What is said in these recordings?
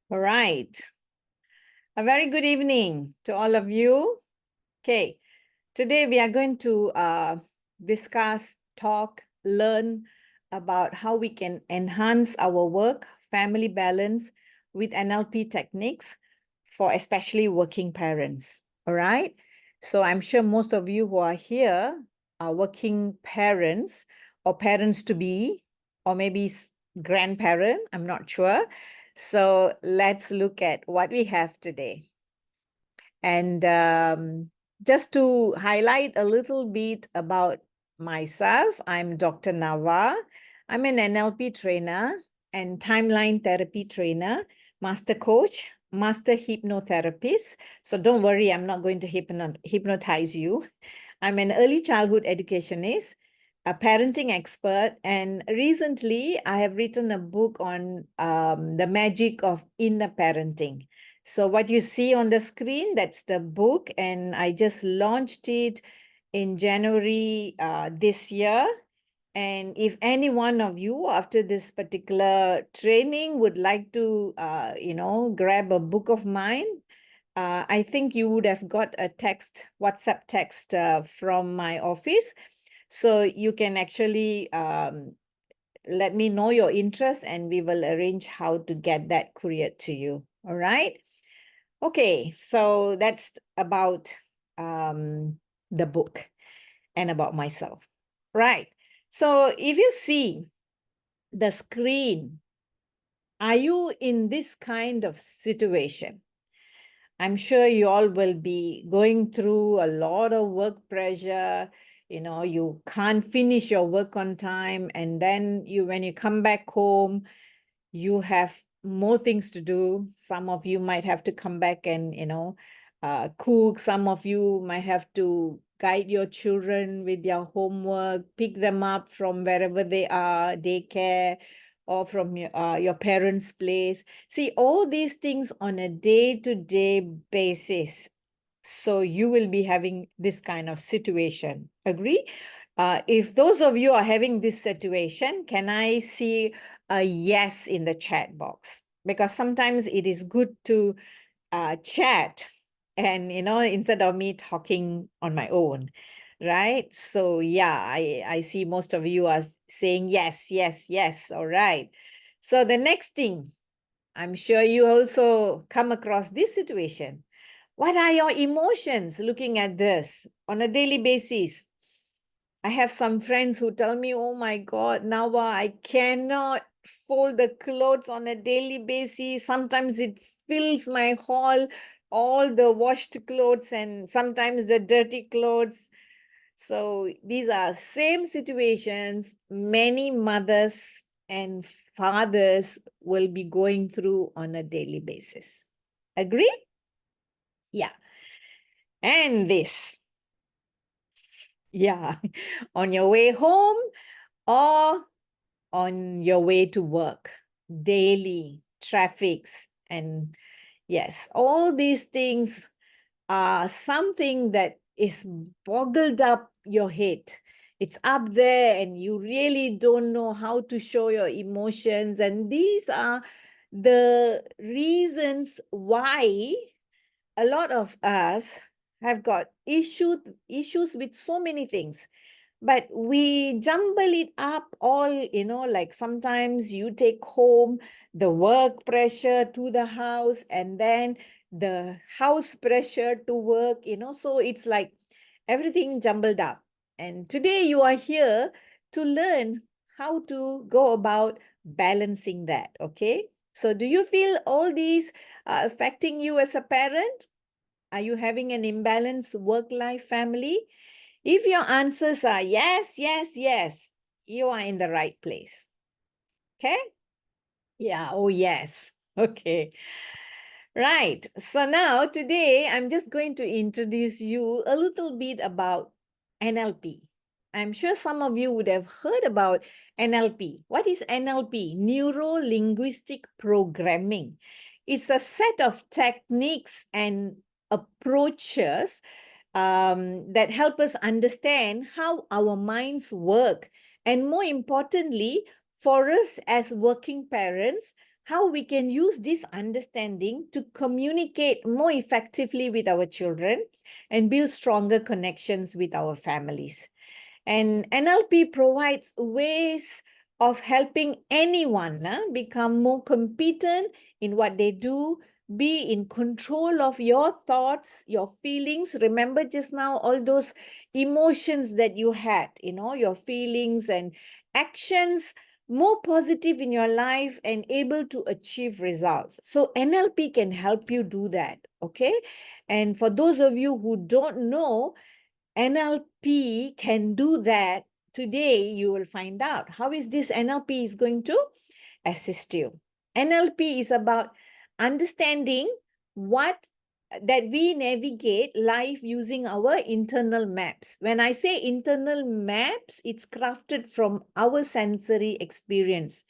All right. A very good evening to all of you. Okay, today we are going to discuss, talk, learn about how we can enhance our work, family balance with NLP techniques for especially working parents. All right. So I'm sure most of you who are here are working parents or parents to be, or maybe grandparent. I'm not sure. So let's look at what we have today. And just to highlight a little bit about myself, I'm Dr. Nava. I'm an NLP trainer and timeline therapy trainer, master coach, master hypnotherapist. So don't worry, I'm not going to hypnotize you. I'm an early childhood educationist, a parenting expert, and recently I have written a book on the magic of inner parenting. So what you see on the screen, that's the book, and I just launched it in January this year. And if any one of you after this particular training would like to, grab a book of mine, I think you would have got a WhatsApp text from my office. So you can actually let me know your interest and we will arrange how to get that couriered to you. All right. Okay, so that's about the book and about myself. Right. So if you see the screen, are you in this kind of situation? I'm sure you all will be going through a lot of work pressure. You can't finish your work on time. And then when you come back home, you have more things to do. Some of you might have to come back and, cook. Some of you might have to guide your children with their homework, pick them up from wherever they are, daycare, or from your parents' place. See, all these things on a day-to-day basis. So you will be having this kind of situation. Agree? If those of you are having this situation, can I see a yes in the chat box? Because sometimes it is good to chat and, instead of me talking on my own, right? So yeah, I see most of you are saying yes, yes, yes. All right. So the next thing, I'm sure you also come across this situation. What are your emotions looking at this on a daily basis? I have some friends who tell me, oh my God, Nawa, I cannot fold the clothes on a daily basis. Sometimes it fills my hall, all the washed clothes and sometimes the dirty clothes. So these are same situations many mothers and fathers will be going through on a daily basis. Agree? Yeah. And this, yeah, on your way home or on your way to work, daily traffics, and yes, all these things are something that is boggled up your head. It's up there and you really don't know how to show your emotions. And these are the reasons why a lot of us have got issues with so many things, but we jumble it up all, like sometimes you take home the work pressure to the house and then the house pressure to work, so it's like everything jumbled up. And today you are here to learn how to go about balancing that. Okay, so do you feel all these affecting you as a parent? Are you having an imbalanced work-life family? If your answers are yes, yes, yes, you are in the right place. Okay? Yeah, oh yes. Okay. Right. So now today I'm just going to introduce you a little bit about NLP. I'm sure some of you would have heard about NLP. What is NLP? Neuro-linguistic programming. It's a set of techniques and approaches that help us understand how our minds work. And more importantly, for us as working parents, how we can use this understanding to communicate more effectively with our children and build stronger connections with our families. And NLP provides ways of helping anyone become more competent in what they do, be in control of your thoughts, your feelings. Remember just now all those emotions that you had, your feelings and actions, more positive in your life and able to achieve results. So NLP can help you do that, okay? And for those of you who don't know, NLP can do that. Today, you will find out how is this NLP is going to assist you. NLP is about understanding what that we navigate life using our internal maps. When I say internal maps, it's crafted from our sensory experience.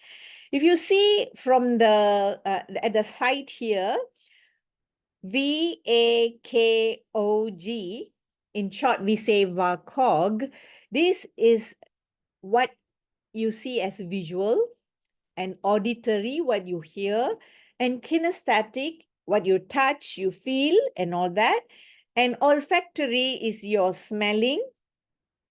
If you see from the at the site here, VAKOG, in short, we say VAKOG. This is what you see as visual, and auditory, what you hear, and kinesthetic, what you touch, you feel, and all that. And olfactory is your smelling,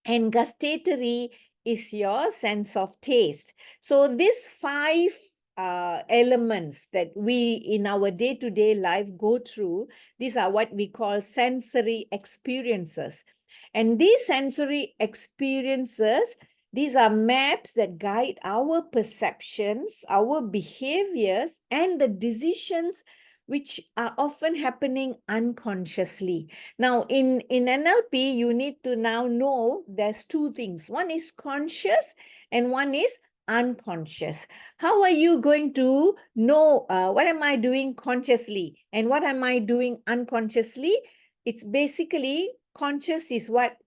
and gustatory is your sense of taste. So these five elements that we in our day-to-day life go through, these are what we call sensory experiences. And these sensory experiences, these are maps that guide our perceptions, our behaviors, and the decisions which are often happening unconsciously. Now, in NLP, you need to now know there's two things. One is conscious and one is unconscious. How are you going to know what am I doing consciously and what am I doing unconsciously? It's basically conscious is what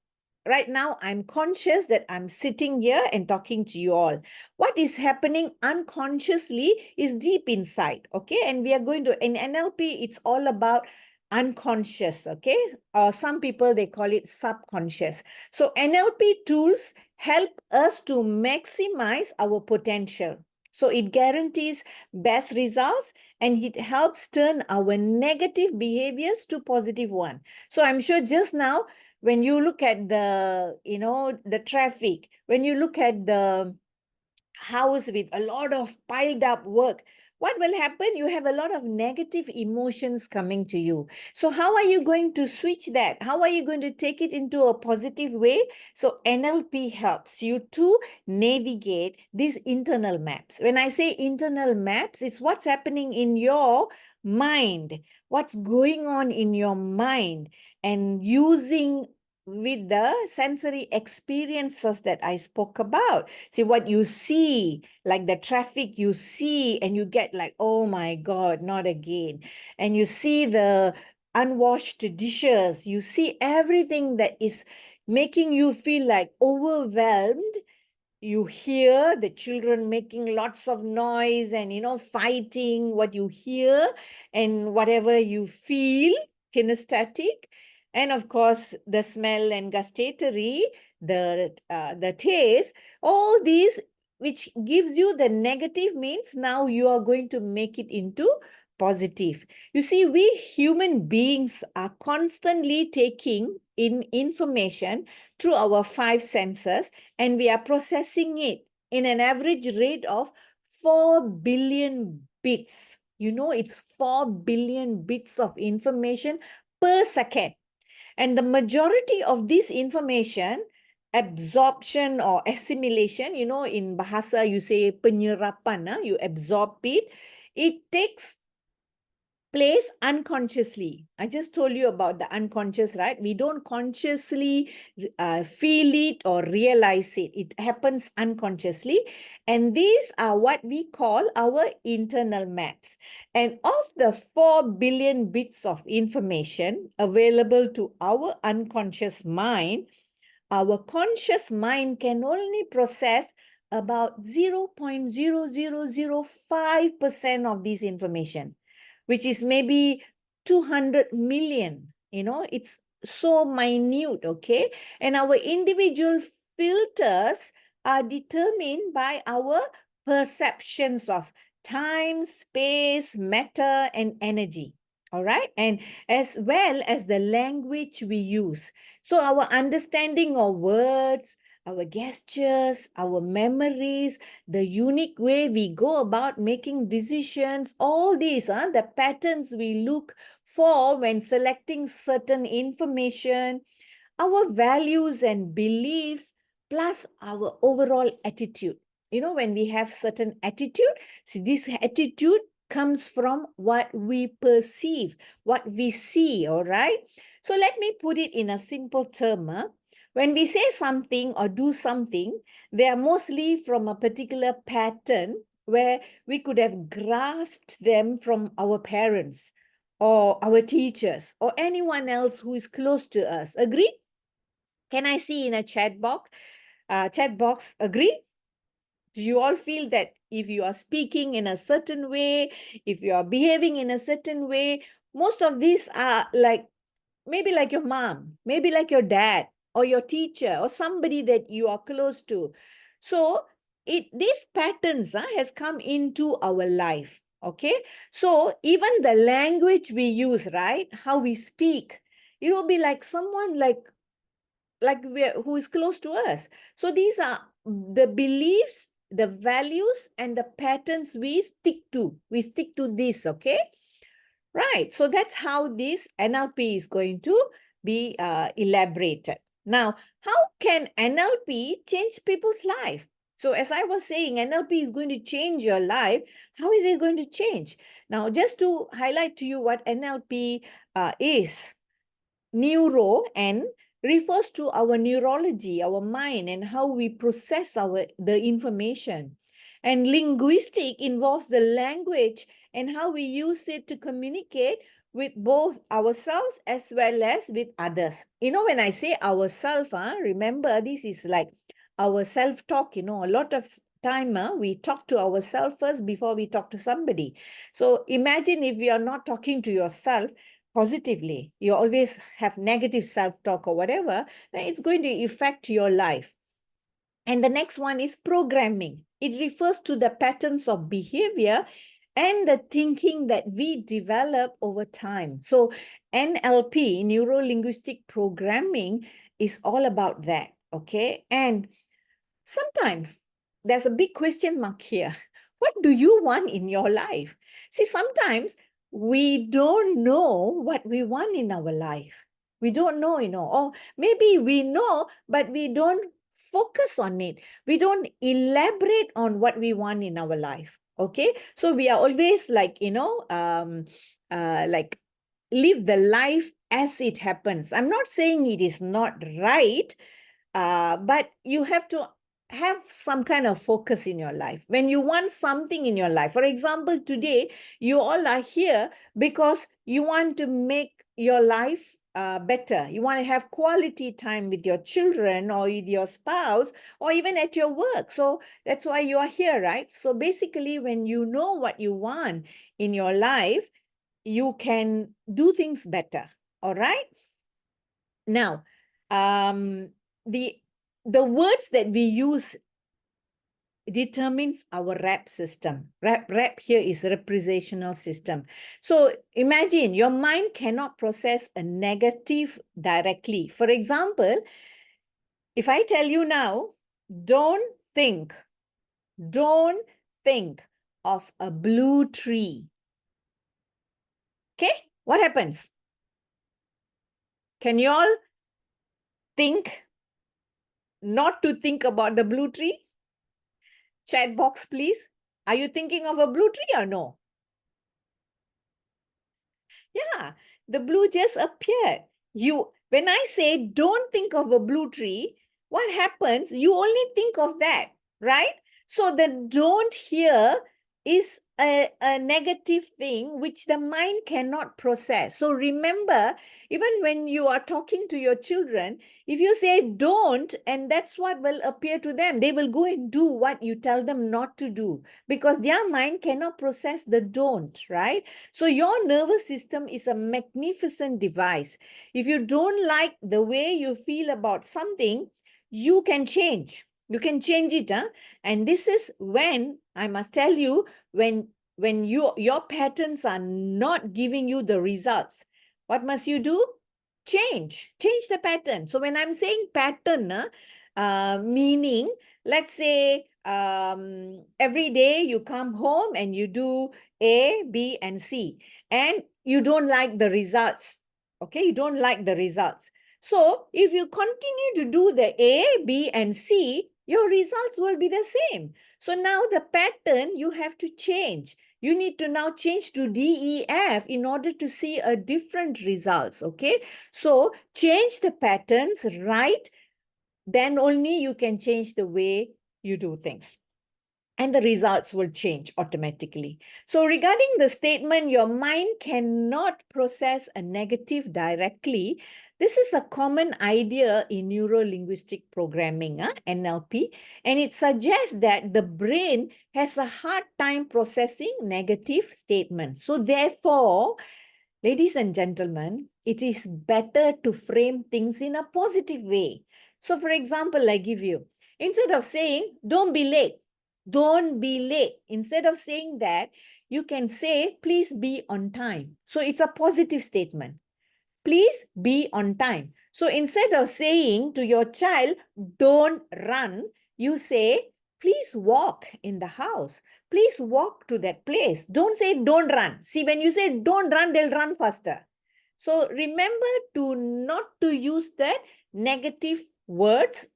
right now I'm conscious that I'm sitting here and talking to you all. What is happening unconsciously is deep inside, okay? And we are going to, in NLP, it's all about unconscious, okay? Or some people, they call it subconscious. So NLP tools help us to maximize our potential. So it guarantees best results and it helps turn our negative behaviors to positive one. So I'm sure just now, when you look at the, the traffic, when you look at the house with a lot of piled up work, what will happen? You have a lot of negative emotions coming to you. So how are you going to switch that? How are you going to take it into a positive way? So NLP helps you to navigate these internal maps. When I say internal maps, it's what's happening in your mind, what's going on in your mind, and using with the sensory experiences that I spoke about. See what you see, like the traffic you see, and you get like, oh my God, not again. And you see the unwashed dishes, you see everything that is making you feel like overwhelmed. You hear the children making lots of noise and, fighting, what you hear and whatever you feel, kinesthetic. And of course, the smell and gustatory, the taste, all these, which gives you the negative, means now you are going to make it into positive. You see, we human beings are constantly taking in information through our five senses, and we are processing it in an average rate of 4 billion bits. It's 4 billion bits of information per second. And the majority of this information, absorption or assimilation, in Bahasa you say penyerapan, you absorb it. It takes place unconsciously. I just told you about the unconscious, right? We don't consciously feel it or realize it. It happens unconsciously. And these are what we call our internal maps. And of the 4 billion bits of information available to our unconscious mind, our conscious mind can only process about 0.0005% of this information, which is maybe 200 million. It's so minute, okay? And our individual filters are determined by our perceptions of time, space, matter, and energy. All right. And as well as the language we use. So our understanding of words, our gestures, our memories, the unique way we go about making decisions, all these, the patterns we look for when selecting certain information, our values and beliefs, plus our overall attitude. You know, when we have certain attitude, see, this attitude comes from what we perceive, what we see, all right? So let me put it in a simple term. When we say something or do something, they are mostly from a particular pattern where we could have grasped them from our parents or our teachers or anyone else who is close to us. Agree? Can I see in a chat box? Agree? Do you all feel that if you are speaking in a certain way, if you are behaving in a certain way, most of these are like maybe like your mom, maybe like your dad or your teacher or somebody that you are close to. So these patterns has come into our life. Okay. So even the language we use, right? How we speak, it will be like someone like who is close to us. So these are the beliefs, the values, and the patterns we stick to. We stick to this, okay? Right. So that's how this NLP is going to be elaborated. Now, how can NLP change people's life? So as I was saying, NLP is going to change your life. How is it going to change? Now, just to highlight to you what NLP is. Neuro and refers to our neurology, our mind, and how we process the information. And linguistic involves the language and how we use it to communicate with both ourselves as well as with others. You know, when I say ourselves, remember this is like our self-talk. You know, a lot of time we talk to ourselves first before we talk to somebody. So imagine if you are not talking to yourself positively, you always have negative self-talk or whatever, then it's going to affect your life. And the next one is programming. It refers to the patterns of behavior and the thinking that we develop over time. So NLP, neuro-linguistic programming, is all about that, okay? And sometimes there's a big question mark here. What do you want in your life? See, sometimes we don't know what we want in our life. We don't know, or maybe we know, but we don't focus on it. We don't elaborate on what we want in our life. Okay. So we are always like, like live the life as it happens. I'm not saying it is not right, but you have to have some kind of focus in your life. When you want something in your life, for example, today, you all are here because you want to make your life better. You want to have quality time with your children or with your spouse or even at your work. So that's why you are here, right? So basically, when you know what you want in your life, you can do things better. All right. Now, the words that we use determines our rep system. Rep here is representational system. So imagine your mind cannot process a negative directly. For example, if I tell you now, don't think of a blue tree. Okay, what happens? Can you all think not to think about the blue tree? Chat box, please. Are you thinking of a blue tree or no? Yeah, the blue just appeared. When I say don't think of a blue tree, what happens? You only think of that, right? So the don't here is a negative thing which the mind cannot process. So remember, even when you are talking to your children, if you say don't, and that's what will appear to them, they will go and do what you tell them not to do because their mind cannot process the don't, right? So your nervous system is a magnificent device. If you don't like the way you feel about something, you can change. You can change it. And this is when, I must tell you, when when your patterns are not giving you the results, what must you do? Change the pattern. So when I'm saying pattern, meaning, let's say every day you come home and you do A, B, and C, and you don't like the results. Okay, you don't like the results. So if you continue to do the A, B, and C, your results will be the same. So now the pattern you have to change. You need to now change to D, E, F in order to see a different results. Okay, so change the patterns, right? Then only you can change the way you do things, and the results will change automatically. So regarding the statement, your mind cannot process a negative directly, this is a common idea in neuro-linguistic programming, NLP, and it suggests that the brain has a hard time processing negative statements. So therefore, ladies and gentlemen, it is better to frame things in a positive way. So for example, I give you, instead of saying, don't be late, don't be late. Instead of saying that, you can say, please be on time. So it's a positive statement. Please be on time. So instead of saying to your child, don't run, you say, please walk in the house. Please walk to that place. Don't say, don't run. See, when you say don't run, they'll run faster. So remember to not to use the negative words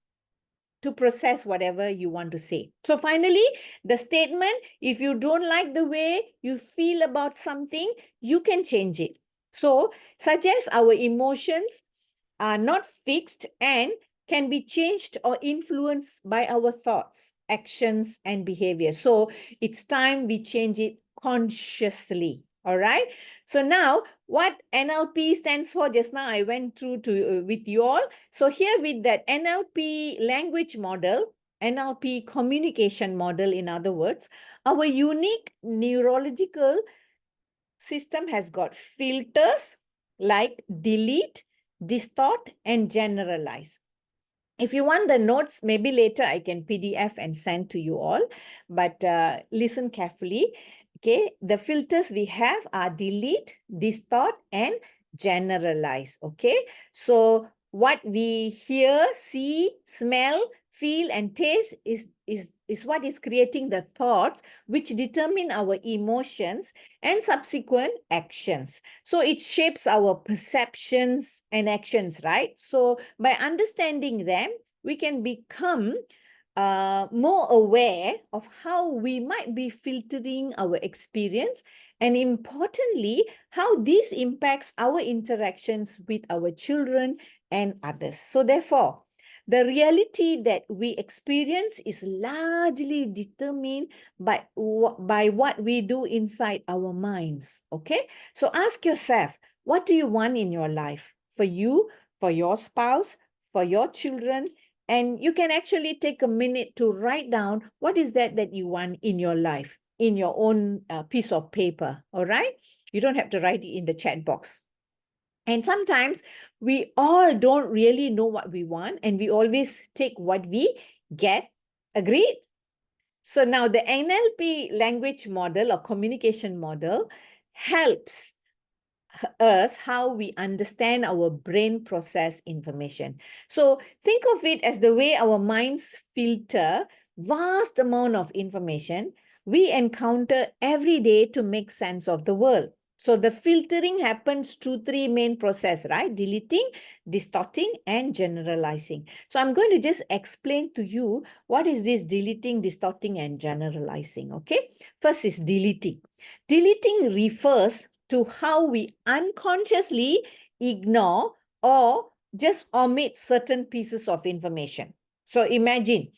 to process whatever you want to say. So finally, the statement, if you don't like the way you feel about something, you can change it. So suggest our emotions are not fixed and can be changed or influenced by our thoughts, actions, and behavior. So it's time we change it consciously. All right. So now what NLP stands for, just now I went through to with you all. So here with that NLP language model, NLP communication model, in other words, our unique neurological system has got filters like delete, distort, and generalize. If you want the notes, maybe later I can PDF and send to you all, but listen carefully. Okay, the filters we have are delete, distort, and generalize. Okay, so what we hear, see, smell, feel, and taste is what is creating the thoughts which determine our emotions and subsequent actions. So it shapes our perceptions and actions, right? So by understanding them, we can become more aware of how we might be filtering our experience, and importantly, how this impacts our interactions with our children and others. So therefore, the reality that we experience is largely determined by what we do inside our minds, okay? So ask yourself, what do you want in your life? For you, for your spouse, for your children, and you can actually take a minute to write down what is that you want in your life, in your own piece of paper, all right? You don't have to write it in the chat box. And sometimes we all don't really know what we want, and we always take what we get. Agreed? So now the NLP language model or communication model helps us how we understand our brain process information. So think of it as the way our minds filter vast amount of information we encounter every day to make sense of the world. So the filtering happens through three main processes, right? Deleting, distorting, and generalizing. So I'm going to just explain to you what is this deleting, distorting, and generalizing, okay? First is deleting. Deleting refers to how we unconsciously ignore or just omit certain pieces of information. So imagine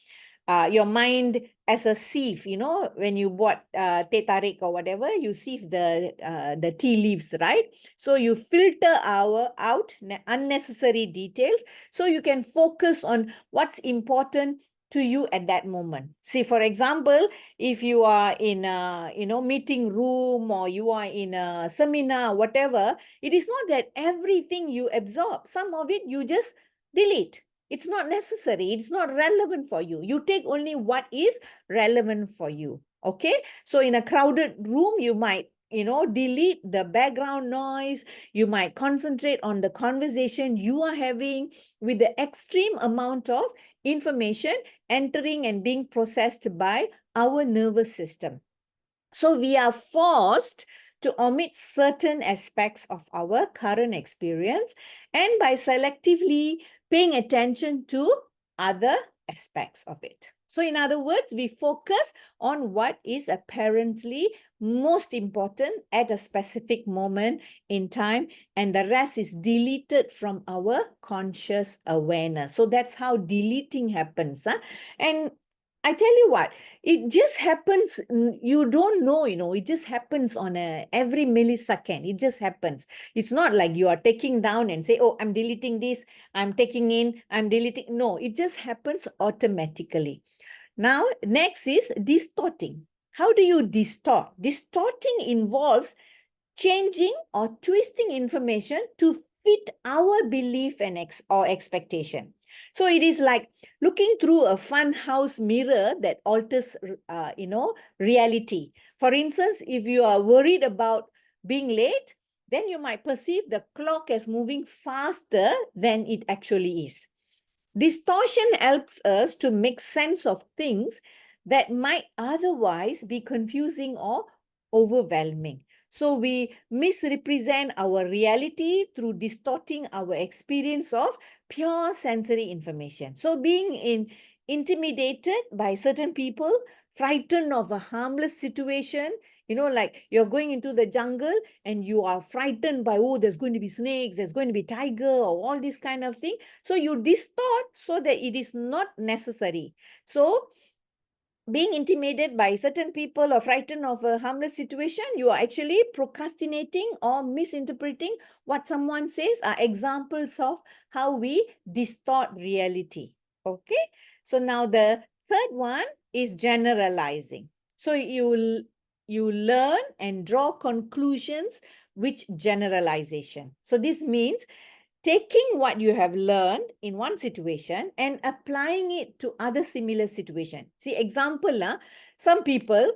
your mind as a sieve, you know, when you bought teh tarik or whatever, you sieve the tea leaves, right? So you filter out unnecessary details so you can focus on what's important to you at that moment. See, for example, if you are in a meeting room, or you are in a seminar, whatever, it is not that everything you absorb. Some of it you just delete. It's not necessary. It's not relevant for you. You take only what is relevant for you. Okay, so in a crowded room, you might, delete the background noise. You might concentrate on the conversation you are having with the extreme amount of information entering and being processed by our nervous system. So we are forced to omit certain aspects of our current experience, and by selectively paying attention to other aspects of it. So in other words, we focus on what is apparently most important at a specific moment in time, and the rest is deleted from our conscious awareness. So that's how deleting happens. And I tell you what, it just happens. You don't know, it just happens on every millisecond. It just happens. It's not like you are taking down and say, oh, I'm deleting this, I'm taking in, I'm deleting. No, it just happens automatically. Now, next is distorting. How do you distort? Distorting involves changing or twisting information to fit our belief and or expectation. So it is like looking through a fun house mirror that alters, reality. For instance, if you are worried about being late, then you might perceive the clock as moving faster than it actually is. Distortion helps us to make sense of things that might otherwise be confusing or overwhelming. So we misrepresent our reality through distorting our experience of pure sensory information. So being intimidated by certain people, frightened of a harmless situation, like you're going into the jungle and you are frightened by, oh, there's going to be snakes, there's going to be tiger, or all this kind of thing. So you distort so that it is not necessary. So being intimidated by certain people or frightened of a harmless situation, you are actually procrastinating or misinterpreting what someone says, are examples of how we distort reality. Okay, so now the third one is generalizing. So you learn and draw conclusions with generalization. So this means taking what you have learned in one situation and applying it to other similar situation. See, example, some people,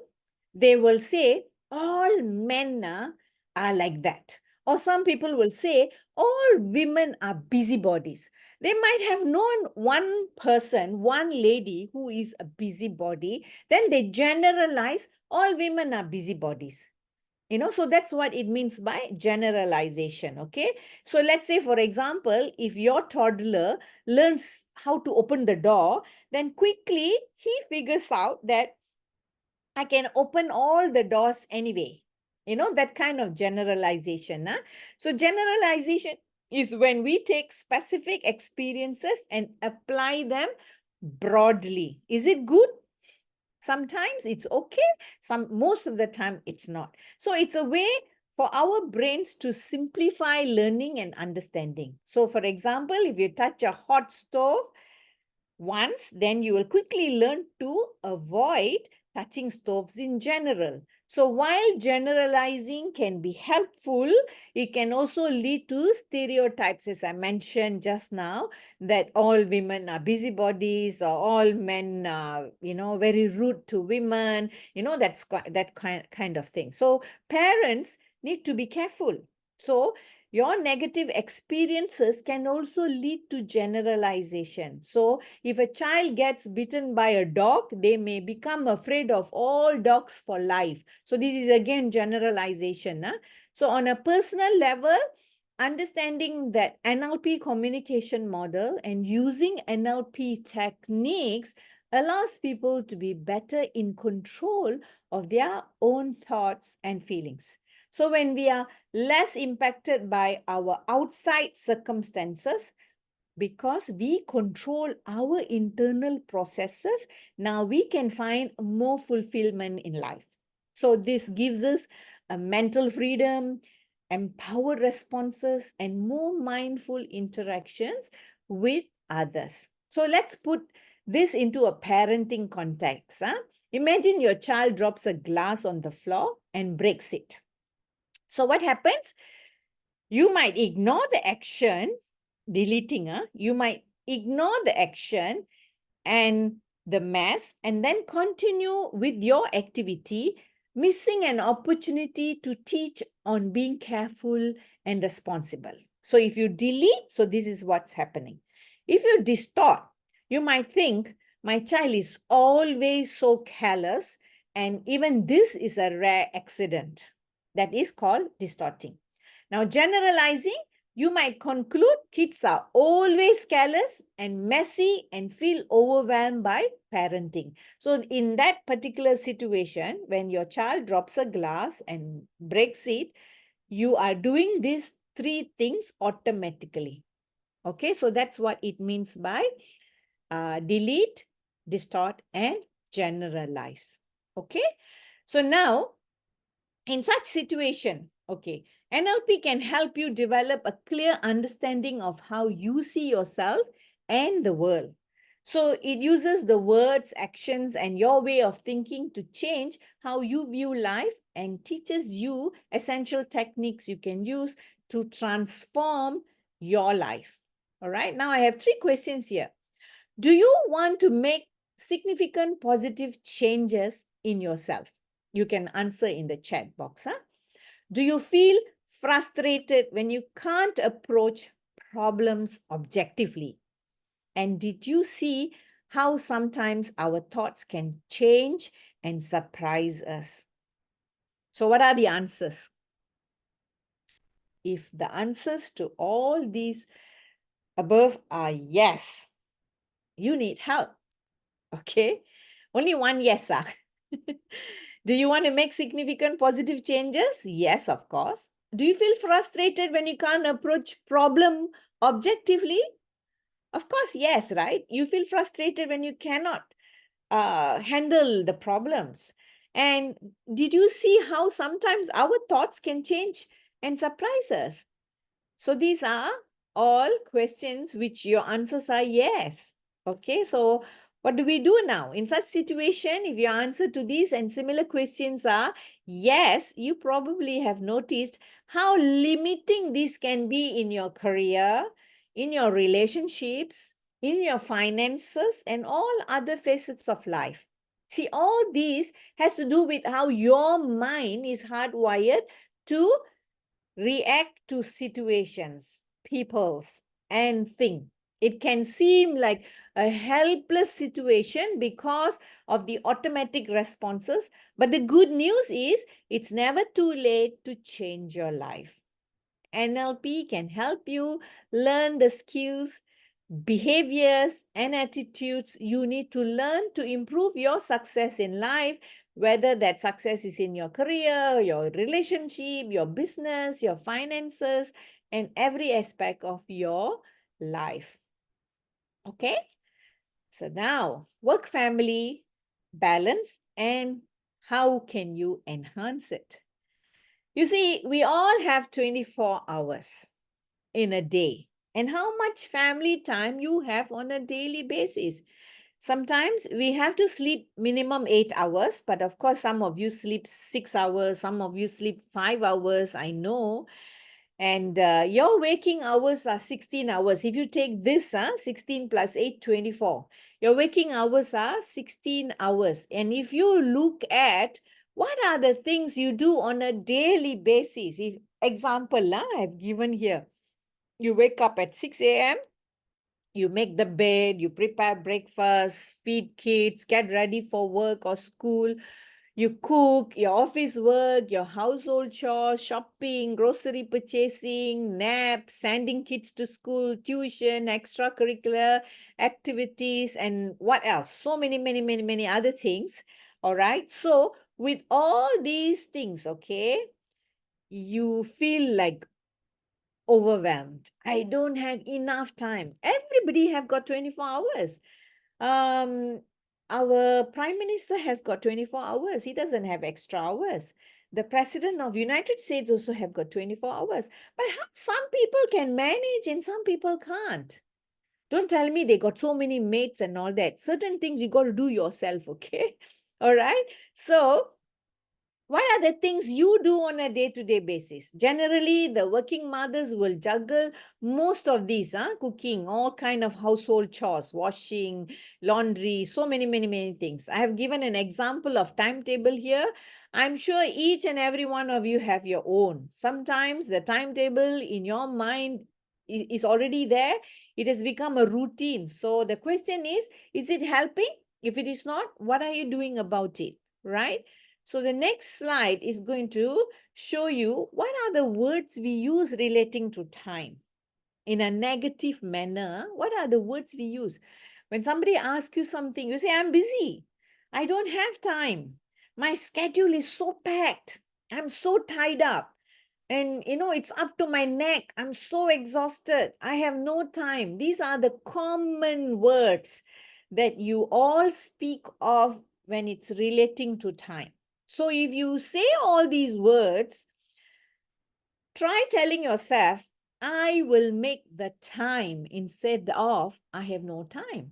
they will say, all men are like that. Or some people will say, all women are busybodies. They might have known one person, one lady who is a busybody, then they generalize, all women are busybodies. So that's what it means by generalization. Okay, so let's say, for example, if your toddler learns how to open the door, then quickly he figures out that I can open all the doors anyway. That kind of generalization. So generalization is when we take specific experiences and apply them broadly. Is it good? Sometimes it's okay. Most of the time it's not. So it's a way for our brains to simplify learning and understanding. So for example, if you touch a hot stove once, then you will quickly learn to avoid touching stoves in general. So while generalizing can be helpful, it can also lead to stereotypes, as I mentioned just now, that all women are busybodies or all men are, very rude to women, that's that kind of thing. So parents need to be careful. So your negative experiences can also lead to generalization. So if a child gets bitten by a dog, they may become afraid of all dogs for life. So this is again generalization. So on a personal level, understanding that NLP communication model and using NLP techniques allows people to be better in control of their own thoughts and feelings. So when we are less impacted by our outside circumstances, because we control our internal processes, now we can find more fulfillment in life. So this gives us a mental freedom, empowered responses, and more mindful interactions with others. So let's put this into a parenting context. Imagine your child drops a glass on the floor and breaks it. So what happens? You might ignore the action, deleting, you might ignore the action and the mess, and then continue with your activity, missing an opportunity to teach on being careful and responsible. So if you delete, so this is what's happening. If you distort, you might think my child is always so careless, and even this is a rare accident. That is called distorting. Now, generalizing, you might conclude kids are always careless and messy and feel overwhelmed by parenting. So, in that particular situation, when your child drops a glass and breaks it, you are doing these three things automatically. Okay, so that's what it means by delete, distort, and generalize. Okay, so now in such situation, okay, NLP can help you develop a clear understanding of how you see yourself and the world. So it uses the words, actions, and your way of thinking to change how you view life and teaches you essential techniques you can use to transform your life. All right, now I have three questions here. Do you want to make significant positive changes in yourself? You can answer in the chat box. Huh? Do you feel frustrated when you can't approach problems objectively? And did you see how sometimes our thoughts can change and surprise us? So, what are the answers? If the answers to all these above are yes, you need help. Okay, only one yes. Do you want to make significant positive changes? Yes, of course. Do you feel frustrated when you can't approach problem objectively? Of course, yes, right? You feel frustrated when you cannot handle the problems. And did you see how sometimes our thoughts can change and surprise us? So these are all questions which your answers are yes. Okay, so what do we do now? In such situation, if your answer to these and similar questions are yes, you probably have noticed how limiting this can be in your career, in your relationships, in your finances, and all other facets of life. See, all these has to do with how your mind is hardwired to react to situations, peoples, and things. It can seem like a helpless situation because of the automatic responses. But the good news is it's never too late to change your life. NLP can help you learn the skills, behaviors, and attitudes you need to learn to improve your success in life, whether that success is in your career, your relationship, your business, your finances, and every aspect of your life. Okay? So now, work family balance and how can you enhance it? You see, we all have 24 hours in a day. And how much family time you have on a daily basis. Sometimes we have to sleep minimum 8 hours, but of course, some of you sleep 6 hours, some of you sleep 5 hours, I know. And your waking hours are 16 hours. If you take this, 16 plus 8, 24. Your waking hours are 16 hours. And if you look at what are the things you do on a daily basis, if example, I've given here, you wake up at 6 a.m., you make the bed, you prepare breakfast, feed kids, get ready for work or school, you cook, your office work, your household chores, shopping, grocery purchasing, nap, sending kids to school, tuition, extracurricular activities, and what else? So many other things. All right. So with all these things, okay, you feel like overwhelmed. I don't have enough time. Everybody have got 24 hours. Um, our Prime Minister has got 24 hours. He doesn't have extra hours. The President of United States also have got 24 hours. But how some people can manage and some people can't. Don't tell me they got so many mates and all that. Certain things you got to do yourself, okay? All right. So What are the things you do on a day-to-day basis? Generally, the working mothers will juggle most of these, cooking, all kind of household chores, washing, laundry, so many things. I have given an example of timetable here. I'm sure each and every one of you have your own. Sometimes the timetable in your mind is already there. It has become a routine. So the question is it helping? If it is not, what are you doing about it? Right? So the next slide is going to show you what are the words we use relating to time in a negative manner. What are the words we use? When somebody asks you something, you say, I'm busy. I don't have time. My schedule is so packed. I'm so tied up. And it's up to my neck. I'm so exhausted. I have no time. These are the common words that you all speak of when it's relating to time. So if you say all these words, try telling yourself, I will make the time instead of I have no time.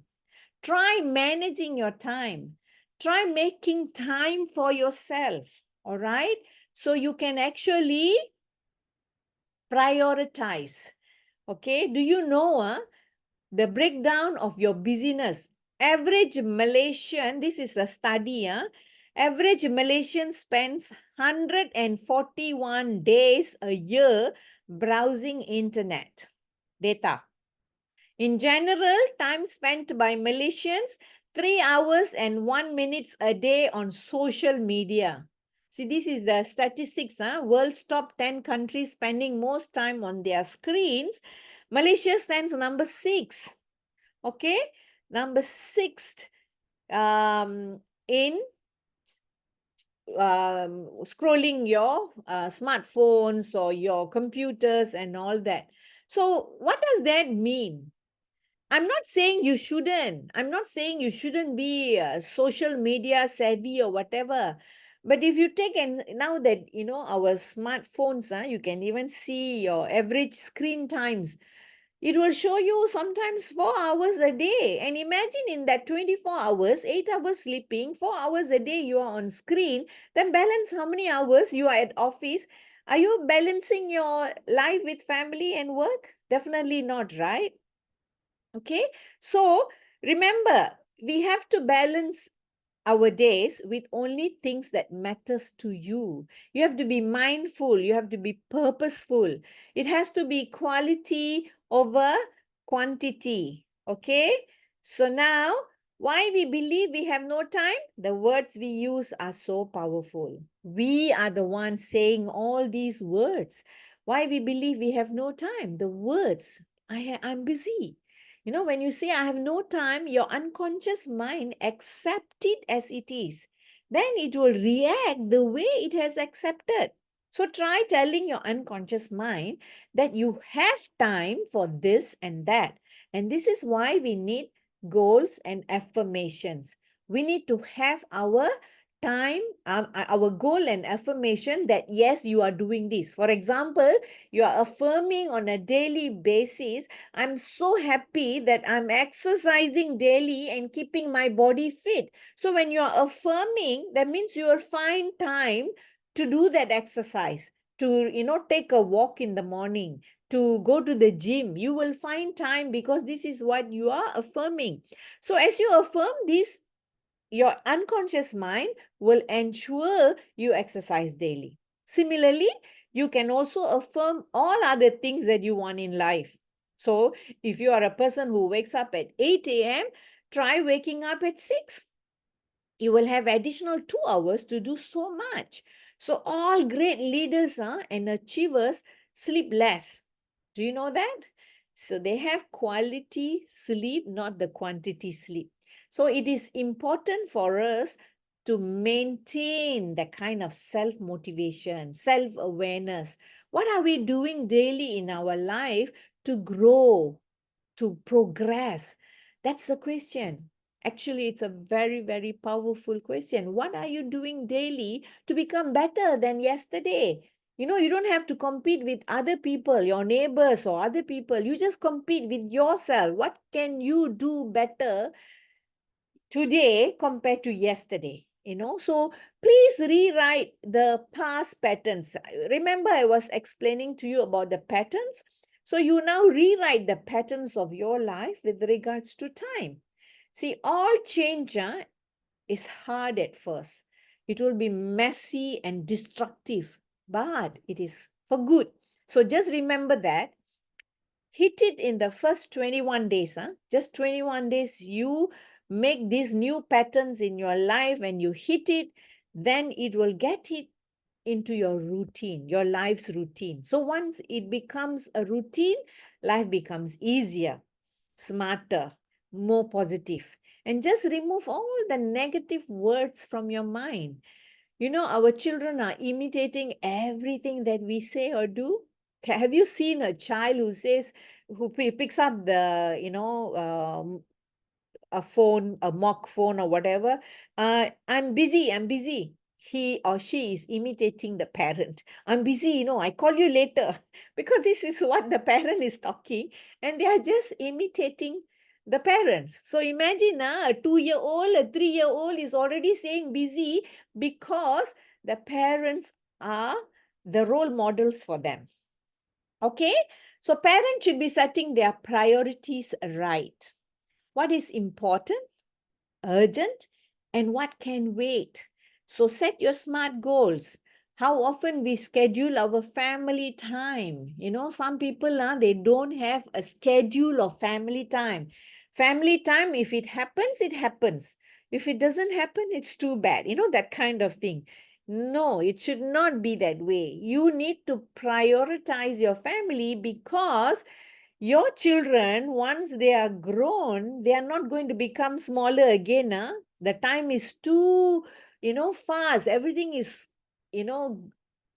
Try managing your time. Try making time for yourself. All right. So you can actually prioritize. Okay. Do you know the breakdown of your busyness? Average Malaysian, this is a study, average Malaysian spends 141 days a year browsing internet data. In general, time spent by Malaysians, 3 hours and 1 minute a day on social media. See, this is the statistics. World's top 10 countries spending most time on their screens. Malaysia stands number 6. Okay, number 6 in scrolling your smartphones or your computers and all that. So what does that mean? I'm not saying you shouldn't. I'm not saying you shouldn't be social media savvy or whatever. But if you take, and now that our smartphones, you can even see your average screen times. It will show you sometimes 4 hours a day. And imagine in that 24 hours, 8 hours sleeping, 4 hours a day you are on screen. Then balance how many hours you are at office. Are you balancing your life with family and work? Definitely not, right? Okay. So remember, we have to balance our days with only things that matters to you. You have to be mindful, you have to be purposeful. It has to be quality over quantity. Okay? So now, why we believe we have no time? The words we use are so powerful. We are the ones saying all these words. Why we believe we have no time? The words. I'm busy. When you say, I have no time, your unconscious mind accept it as it is. Then it will react the way it has accepted. So try telling your unconscious mind that you have time for this and that. And this is why we need goals and affirmations. We need to have our time, our goal and affirmation that yes, you are doing this. For example, you are affirming on a daily basis, I'm so happy that I'm exercising daily and keeping my body fit. So when you're affirming, that means you will find time to do that exercise, to take a walk in the morning, to go to the gym. You will find time because this is what you are affirming. So as you affirm this, your unconscious mind will ensure you exercise daily. Similarly, you can also affirm all other things that you want in life. So if you are a person who wakes up at 8 a.m., try waking up at 6. You will have additional 2 hours to do so much. So all great leaders and achievers sleep less. Do you know that? So they have quality sleep, not the quantity sleep. So it is important for us to maintain that kind of self-motivation, self-awareness. What are we doing daily in our life to grow, to progress? That's the question. Actually, it's a very powerful question. What are you doing daily to become better than yesterday? You don't have to compete with other people, your neighbors or other people. You just compete with yourself. What can you do better today compared to yesterday? So please rewrite the past patterns. Remember, I was explaining to you about the patterns. So you now rewrite the patterns of your life with regards to time. See, all change is hard at first. It will be messy and destructive, but it is for good. So just remember that. Hit it in the first 21 days. Just 21 days, you make these new patterns in your life. When you hit it, then it will get it into your routine, your life's routine. So once it becomes a routine, life becomes easier, smarter, more positive. And just remove all the negative words from your mind. Our children are imitating everything that we say or do. Have you seen a child who picks up a phone, a mock phone or whatever? I'm busy, I'm busy. He or she is imitating the parent. I'm busy, I call you later. Because this is what the parent is talking, and they are just imitating the parents. So imagine a 2-year-old, a 3-year-old is already saying busy because the parents are the role models for them. Okay? So parents should be setting their priorities right. What is important, urgent, and what can wait? So set your SMART goals. How often we schedule our family time? Some people, they don't have a schedule of family time. Family time, if it happens, it happens. If it doesn't happen, it's too bad. That kind of thing. No, it should not be that way. You need to prioritize your family, because your children, once they are grown, they are not going to become smaller again. The time is too, fast. Everything is,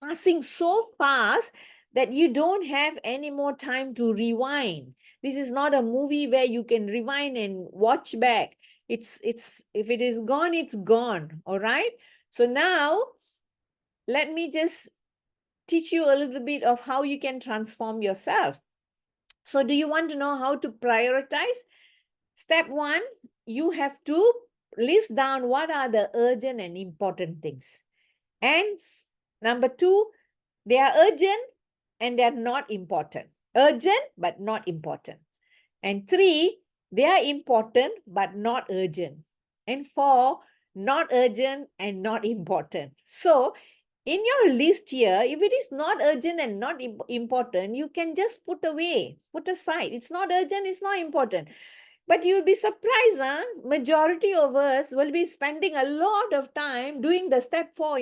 passing so fast that you don't have any more time to rewind. This is not a movie where you can rewind and watch back. It's if it is gone, it's gone. All right. So now let me just teach you a little bit of how you can transform yourself. So do you want to know how to prioritize? Step 1, you have to list down what are the urgent and important things. And number 2, they are urgent and they are not important. Urgent but not important. And 3, they are important but not urgent. And 4, not urgent and not important. So in your list here, if it is not urgent and not important, you can just put away, put aside. It's not urgent, it's not important. But you'll be surprised, majority of us will be spending a lot of time doing the step 4,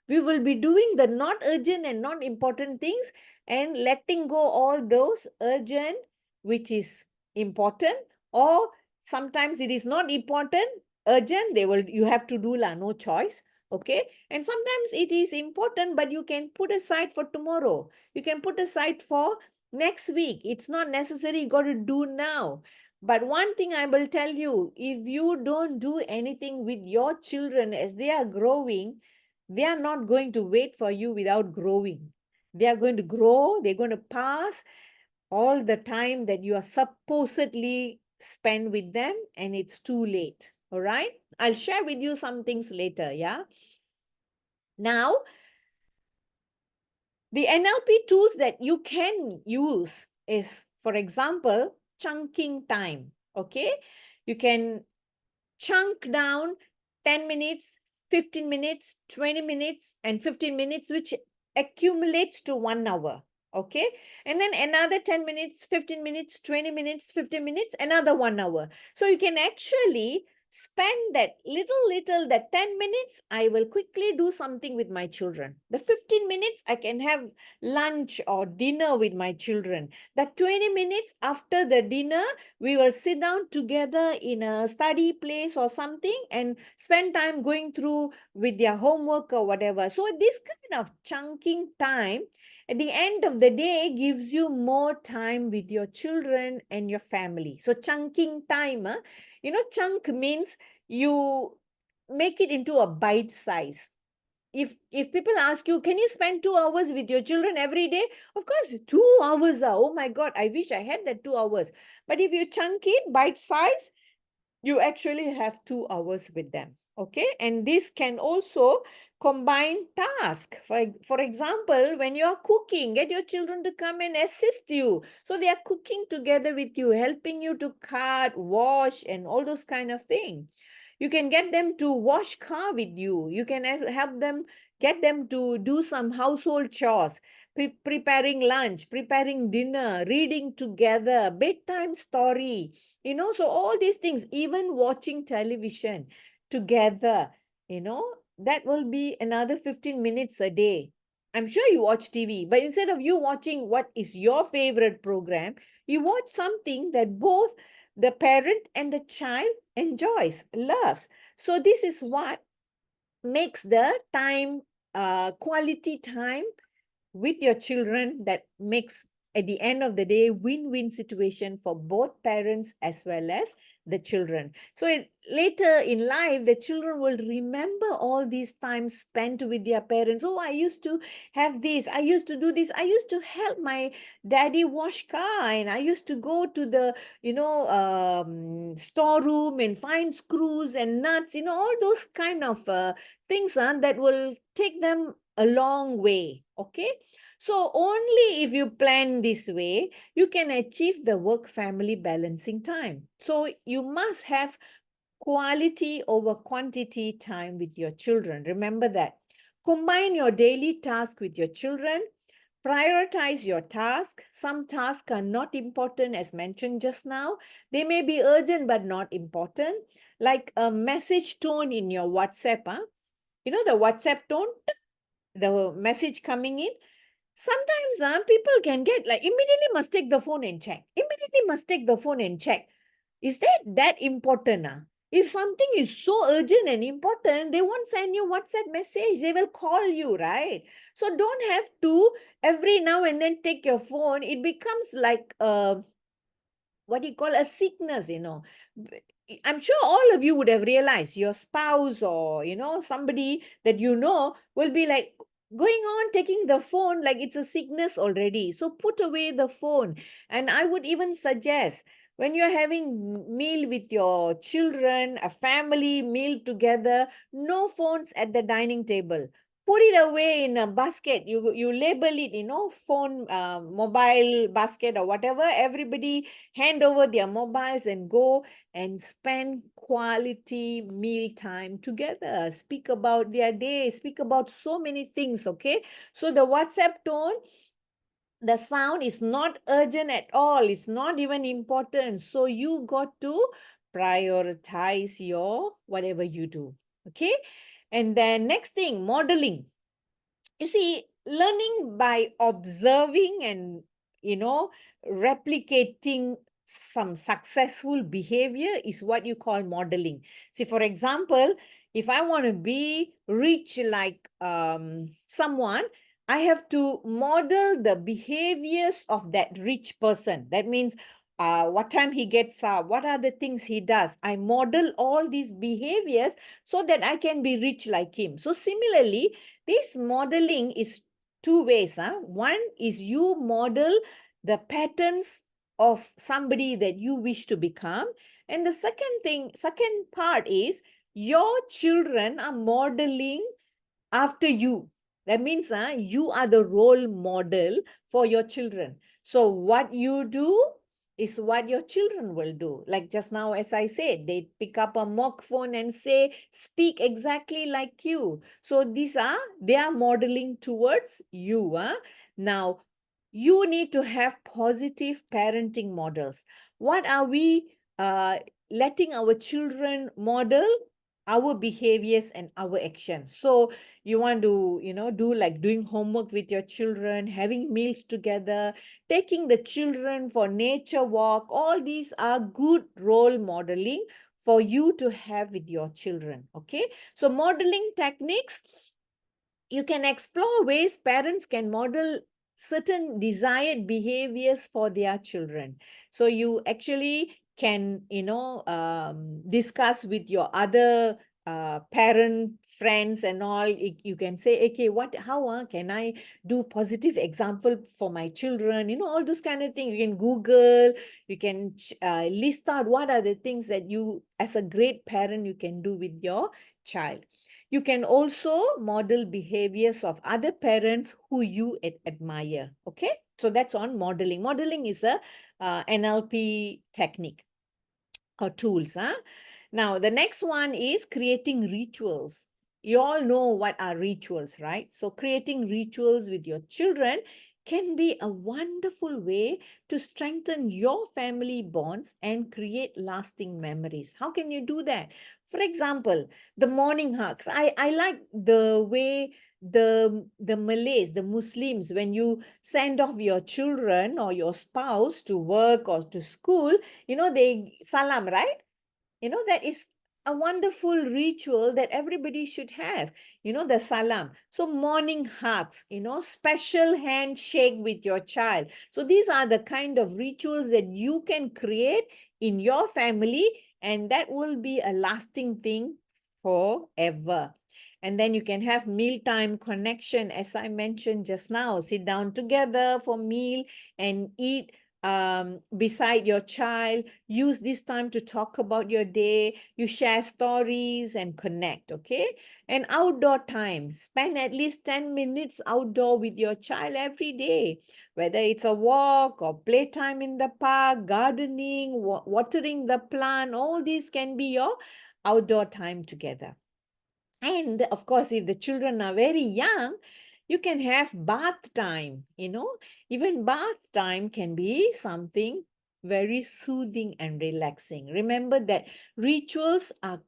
We will be doing the not urgent and not important things and letting go all those urgent, which is important, or sometimes it is not important, urgent, you have to do no choice. Okay. And sometimes it is important, but you can put aside for tomorrow. You can put aside for next week. It's not necessary you got to do now. But one thing I will tell you, if you don't do anything with your children as they are growing, they are not going to wait for you without growing. They are going to grow, they're going to pass all the time that you are supposedly spend with them, and it's too late. All right. I'll share with you some things later. Yeah. Now, the NLP tools that you can use is, for example, chunking time. Okay. You can chunk down 10 minutes, 15 minutes, 20 minutes, and 15 minutes, which accumulates to 1 hour. Okay. And then another 10 minutes, 15 minutes, 20 minutes, 15 minutes, another 1 hour. So you can actually spend that that 10 minutes, I will quickly do something with my children. The 15 minutes, I can have lunch or dinner with my children. The 20 minutes after the dinner, we will sit down together in a study place or something and spend time going through with their homework or whatever. So this kind of chunking time at the end of the day gives you more time with your children and your family. So chunking time, chunk means you make it into a bite size. If people ask you, can you spend 2 hours with your children every day? Of course, 2 hours are, oh my God, I wish I had that 2 hours. But if you chunk it bite size, you actually have 2 hours with them. Okay, and this can also combine task. For example, when you are cooking, get your children to come and assist you, so they are cooking together with you, helping you to cut, wash, and all those kind of thing. You can get them to wash car with you. You can help them, get them to do some household chores, preparing lunch, preparing dinner, reading together, bedtime story, so all these things, even watching television together, that will be another 15 minutes a day. I'm sure you watch TV, but instead of you watching what is your favorite program, you watch something that both the parent and the child enjoys, loves. So this is what makes the time, quality time with your children, that makes, at the end of the day, win-win situation for both parents as well as the children. So later in life, the children will remember all these times spent with their parents. Oh, I used to have this, I used to do this, I used to help my daddy wash car, and I used to go to the storeroom and find screws and nuts, all those kind of things that will take them a long way. Okay, so only if you plan this way, you can achieve the work family balancing time. So you must have quality over quantity time with your children. Remember that. Combine your daily task with your children. Prioritize your task. Some tasks are not important, as mentioned just now. They may be urgent but not important, like a message tone in your WhatsApp. The WhatsApp tone, the message coming in. Sometimes people can get like immediately must take the phone and check. Immediately must take the phone and check. Is that important? If something is so urgent and important, they won't send you WhatsApp message. They will call you, right? So don't have to every now and then take your phone. It becomes like what do you call a sickness, I'm sure all of you would have realized your spouse or somebody that will be like going on taking the phone like it's a sickness already. So put away the phone. And I would even suggest, when you're having meal with your children, a family meal together, no phones at the dining table. Put it away in a basket. You label it, phone, mobile basket or whatever. Everybody hand over their mobiles and go and spend quality meal time together. Speak about their day, speak about so many things. Okay, so the WhatsApp tone, the sound is not urgent at all, it's not even important, so you got to prioritize your whatever you do. Okay, and then next thing, modeling. You see, learning by observing and, replicating some successful behavior is what you call modeling. See, for example, if I want to be rich like someone, I have to model the behaviors of that rich person. That means what time he gets up, what are the things he does. I model all these behaviors so that I can be rich like him. So similarly, this modeling is two ways. One is you model the patterns of somebody that you wish to become. And the second part is your children are modeling after you. That means you are the role model for your children. So what you do is what your children will do. Like just now, as I said, they pick up a mock phone and say, speak exactly like you. So they are modeling towards you. Now, you need to have positive parenting models. What are we letting our children model? Our behaviors and our actions. So you want to do like doing homework with your children, having meals together, taking the children for nature walk. All these are good role modeling for you to have with your children. Okay, so modeling techniques, you can explore ways parents can model certain desired behaviors for their children. So you actually can discuss with your other parent friends and all, you can say, okay, how can I do positive example for my children, all those kind of things. You can Google, you can list out what are the things that you as a great parent you can do with your child. You can also model behaviors of other parents who you admire. Okay, so that's on modeling. Modeling is a NLP technique or tools. Now, the next one is creating rituals. You all know what are rituals, right? So creating rituals with your children can be a wonderful way to strengthen your family bonds and create lasting memories. How can you do that? For example, the morning hugs. I like the way the Malays, the Muslims, when you send off your children or your spouse to work or to school, they salam, right? That is a wonderful ritual that everybody should have, the salam. So morning hugs, special handshake with your child. So these are the kind of rituals that you can create in your family, and that will be a lasting thing forever. And then you can have mealtime connection, as I mentioned just now. Sit down together for meal and eat beside your child. Use this time to talk about your day. You share stories and connect, okay? And outdoor time. Spend at least 10 minutes outdoor with your child every day, whether it's a walk or playtime in the park, gardening, watering the plant. All these can be your outdoor time together. And of course, if the children are very young, you can have bath time. Even bath time can be something very soothing and relaxing. Remember that rituals are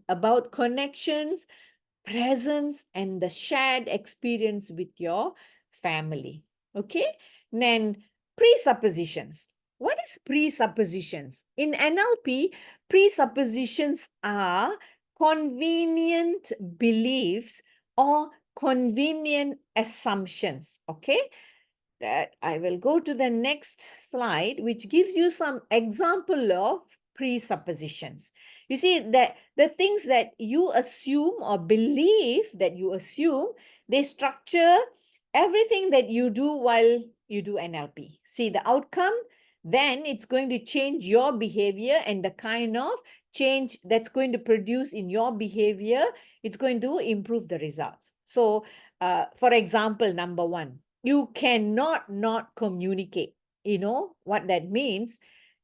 about connections, presence, and the shared experience with your family. Okay? Then presuppositions. What is presuppositions? In NLP, presuppositions are convenient beliefs or convenient assumptions. Okay? That I will go to the next slide, which gives you some example of presuppositions. You see that the things that you assume or believe that you assume, they structure everything that you do while you do NLP. See the outcome, then it's going to change your behavior, and the kind of change that's going to produce in your behavior, it's going to improve the results. So, for example, number one, you cannot not communicate. You know what that means?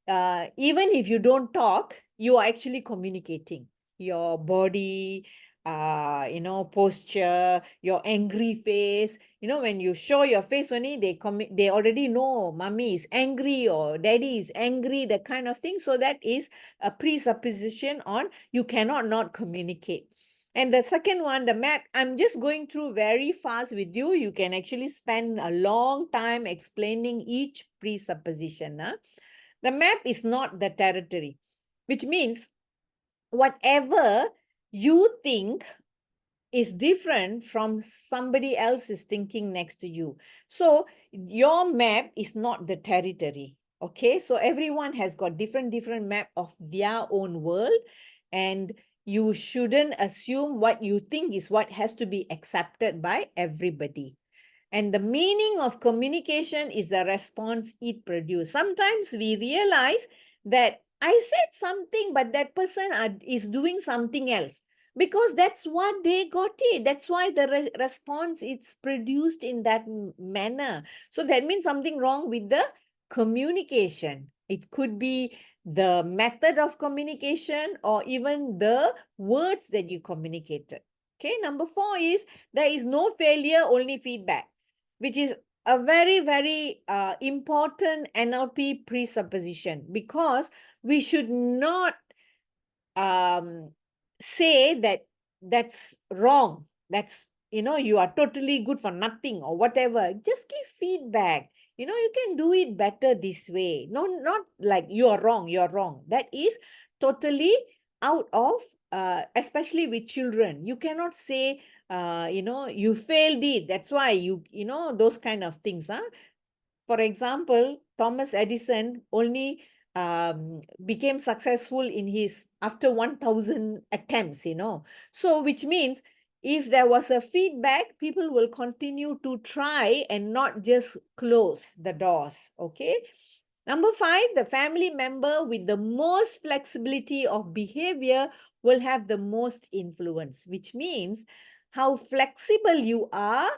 Even if you don't talk, you are actually communicating. Your body, posture, your angry face. When you show your face only, they already know mommy is angry or daddy is angry, that kind of thing. So that is a presupposition on you cannot not communicate. And the second one, the map, I'm just going through very fast with you. You can actually spend a long time explaining each presupposition. The map is not the territory, which means whatever you think is different from somebody else's thinking next to you. So your map is not the territory. Okay, so everyone has got different map of their own world, and you shouldn't assume what you think is what has to be accepted by everybody. And the meaning of communication is the response it produces. Sometimes we realize that I said something, but that person is doing something else, because that's what they got it. That's why the response is produced in that manner. So that means something wrong with the communication. It could be the method of communication or even the words that you communicated. Okay, number 4 is there is no failure, only feedback, which is a very important NLP presupposition, because we should not say that that's wrong. That's, you are totally good for nothing or whatever. Just give feedback. You can do it better this way. No, not like you're wrong. That is totally out of, especially with children. You cannot say, you failed it. That's why those kind of things. For example, Thomas Edison only became successful in his after 1000 attempts, so which means if there was a feedback, people will continue to try and not just close the doors. Okay. Number 5, the family member with the most flexibility of behavior will have the most influence, which means how flexible you are,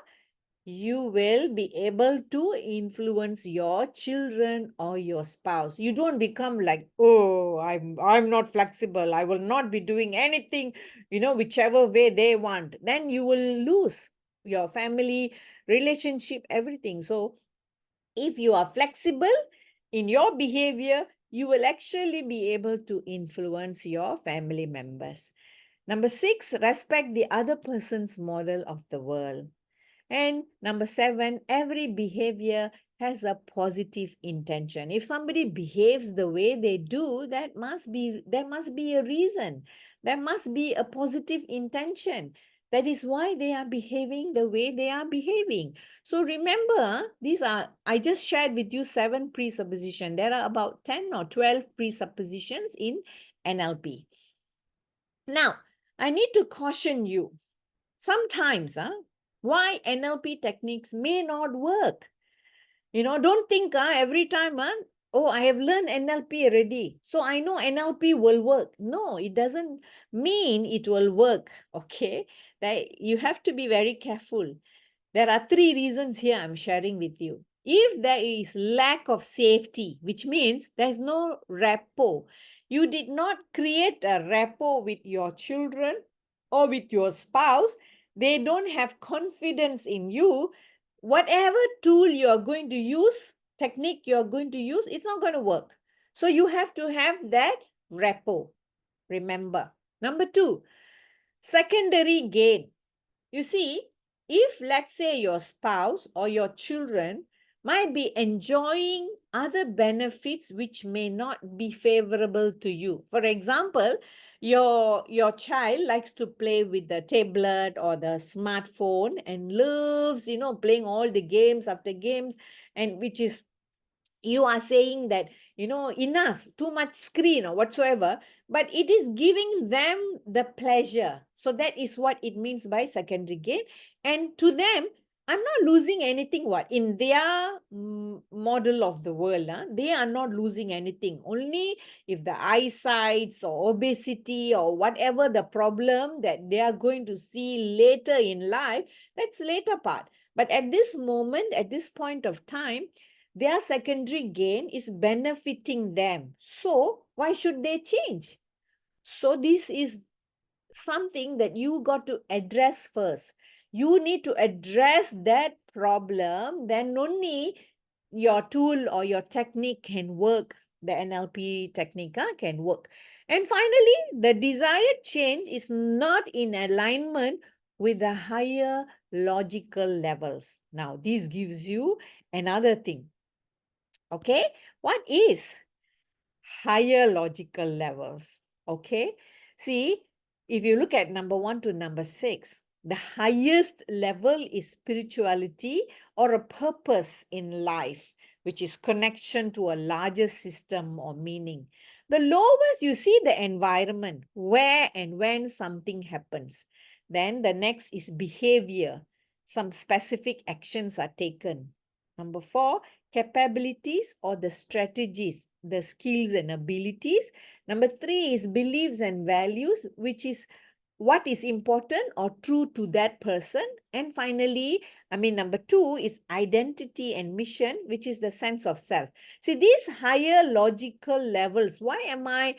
you will be able to influence your children or your spouse. You don't become like, oh, I'm not flexible, I will not be doing anything, whichever way they want. Then you will lose your family relationship, everything. So if you are flexible in your behavior, you will actually be able to influence your family members. Number 6, respect the other person's model of the world. And number 7, every behavior has a positive intention. If somebody behaves the way they do, there must be a reason. There must be a positive intention. That is why they are behaving the way they are behaving. So remember, I just shared with you 7 presuppositions. There are about 10 or 12 presuppositions in NLP. Now, I need to caution you. Sometimes, why NLP techniques may not work. Don't think every time, oh, I have learned NLP already, so I know NLP will work. No, it doesn't mean it will work. Okay, that you have to be very careful. There are 3 reasons here I'm sharing with you. If there is lack of safety, which means there's no rapport, you did not create a rapport with your children or with your spouse, they don't have confidence in you, whatever tool you are going to use, technique you are going to use, it's not going to work. So you have to have that rapport. Remember. Number 2, secondary gain. You see, if let's say your spouse or your children might be enjoying other benefits which may not be favorable to you. For example, your child likes to play with the tablet or the smartphone and loves, playing all the games after games, and which is, you are saying that, enough, too much screen or whatsoever, but it is giving them the pleasure. So that is what it means by secondary gain. And to them, I'm not losing anything. What in their model of the world, they are not losing anything. Only if the eyesight or obesity or whatever the problem that they are going to see later in life, that's later part. But at this moment, at this point of time, their secondary gain is benefiting them. So why should they change? So this is something that you got to address first. You need to address that problem, then only your tool or your technique can work. The NLP technique can work. And finally, the desired change is not in alignment with the higher logical levels. Now, this gives you another thing. Okay, what is higher logical levels? Okay, see, if you look at number 1 to number 6, the highest level is spirituality or a purpose in life, which is connection to a larger system or meaning. The lowest, you see the environment, where and when something happens. Then the next is behavior. Some specific actions are taken. Number 4, capabilities or the strategies, the skills and abilities. Number 3 is beliefs and values, which is what is important or true to that person. And finally, number 2 is identity and mission, which is the sense of self. See, these higher logical levels, why am I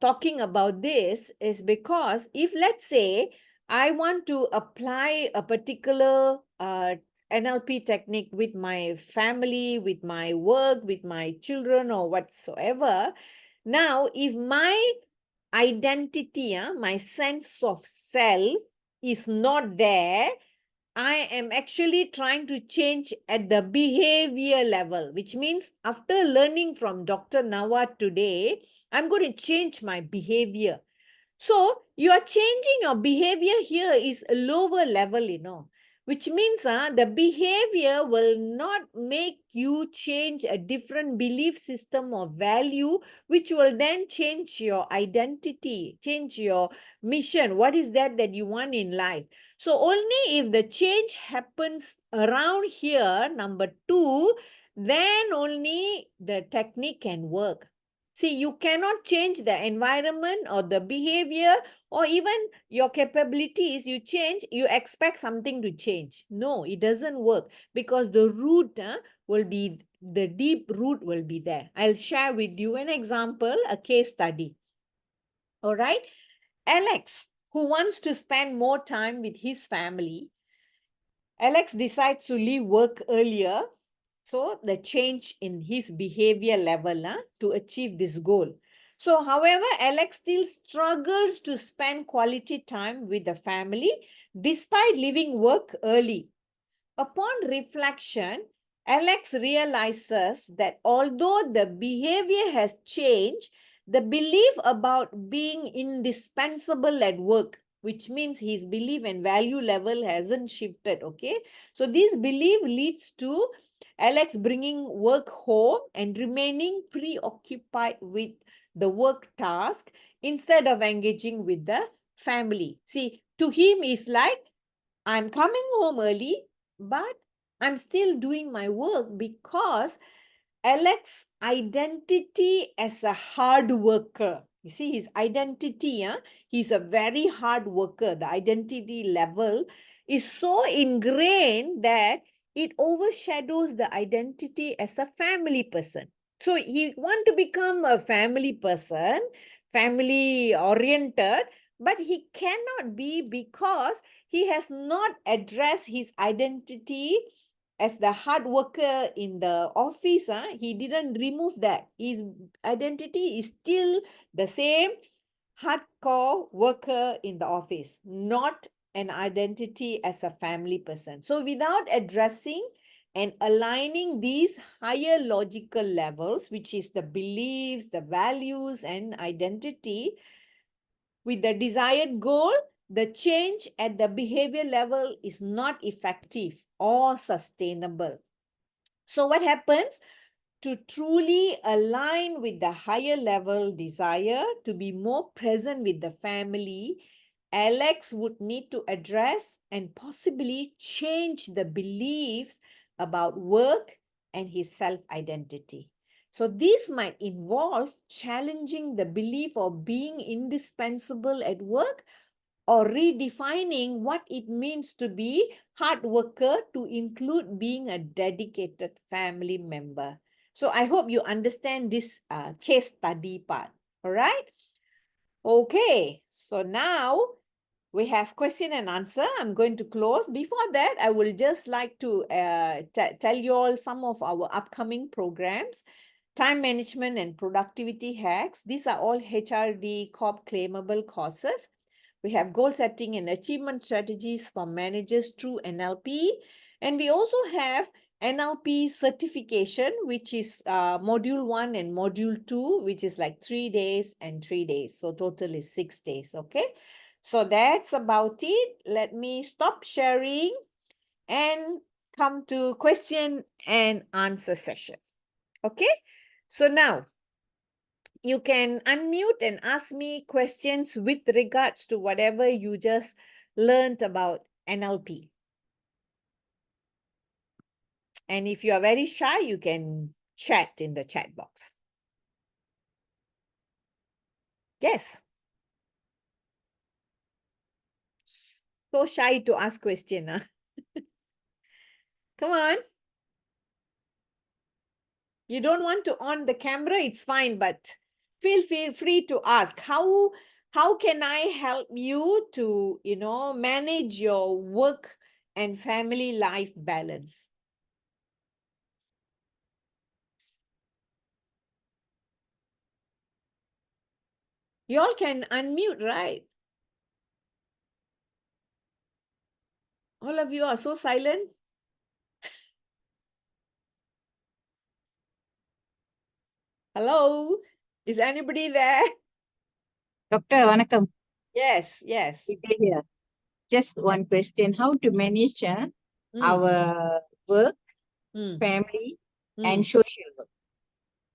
talking about this is because if let's say I want to apply a particular NLP technique with my family, with my work, with my children or whatsoever. Now, if my identity, my sense of self is not there, I am actually trying to change at the behavior level, which means after learning from Dr. Nawat today, I'm going to change my behavior. So you are changing your behavior here is a lower level, which means the behavior will not make you change a different belief system or value, which will then change your identity, change your mission. What is that you want in life? So only if the change happens around here, number two, then only the technique can work. See, you cannot change the environment or the behavior or even your capabilities. You change, you expect something to change. No, it doesn't work, because the root will be, the deep root will be there. I'll share with you an example, a case study. All right. Alex, who wants to spend more time with his family, Alex decides to leave work earlier. So the change in his behavior level to achieve this goal. So, however, Alex still struggles to spend quality time with the family despite leaving work early. Upon reflection, Alex realizes that although the behavior has changed, the belief about being indispensable at work, which means his belief and value level hasn't shifted. Okay. So, this belief leads to Alex bringing work home and remaining preoccupied with the work task instead of engaging with the family. See, to him, is like, I'm coming home early, but I'm still doing my work, because Alex's identity as a hard worker. You see, his identity, he's a very hard worker. The identity level is so ingrained that it overshadows the identity as a family person. So he want to become a family person, family oriented, but he cannot be, because he has not addressed his identity as the hard worker in the office. He didn't remove that. His identity is still the same hardcore worker in the office, not an identity as a family person. So without addressing and aligning these higher logical levels, which is the beliefs, the values, and identity, with the desired goal, the change at the behavior level is not effective or sustainable. So, what happens? To truly align with the higher level desire to be more present with the family, Alex would need to address and possibly change the beliefs about work and his self identity. So, this might involve challenging the belief of being indispensable at work, or redefining what it means to be hard worker to include being a dedicated family member. So I hope you understand this case study part. All right. Okay. So now we have question and answer. I'm going to close. Before that, I will just like to tell you all some of our upcoming programs. Time management and productivity hacks. These are all HRD Corp claimable courses. We have goal setting and achievement strategies for managers through NLP. And we also have NLP certification, which is module 1 and module 2, which is like 3 days and 3 days. So total is 6 days. Okay. So that's about it. Let me stop sharing and come to question and answer session. Okay. So now you can unmute and ask me questions with regards to whatever you just learned about NLP. And if you are very shy, you can chat in the chat box. Yes. So shy to ask question. Huh? Come on. You don't want to on the camera, it's fine, but feel free to ask. How can I help you to, manage your work and family life balance? You all can unmute, right? All of you are so silent. Hello? Is anybody there? Doctor, vanakkam. Yes, yes. Here. Just one question. How to manage our work, mm, family, and mm. social work.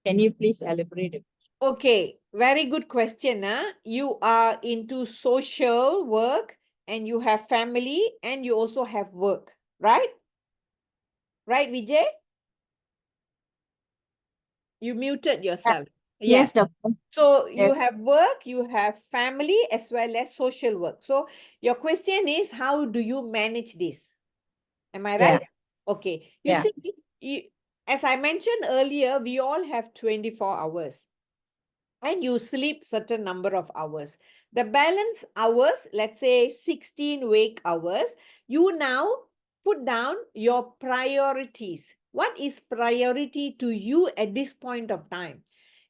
Can you please elaborate? Okay, very good question. You are into social work and you have family and you also have work, right? Right, Vijay? You muted yourself. Yeah. Yes, doctor. So Yes, you have work, you have family as well as social work. So your question is, how do you manage this? Am I yeah, right? Okay. You yeah. see, you, as I mentioned earlier, we all have 24 hours and you sleep certain number of hours. The balance hours, let's say 16 wake hours, you now put down your priorities. What is priority to you at this point of time?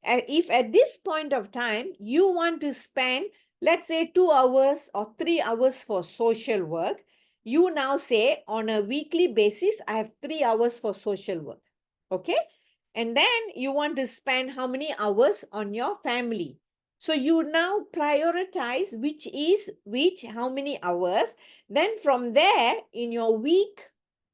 If at this point of time you want to spend, let's say 2 hours or 3 hours for social work, you now say on a weekly basis, I have 3 hours for social work. Okay. And then you want to spend how many hours on your family. So you now prioritize which is which, how many hours. Then from there, in your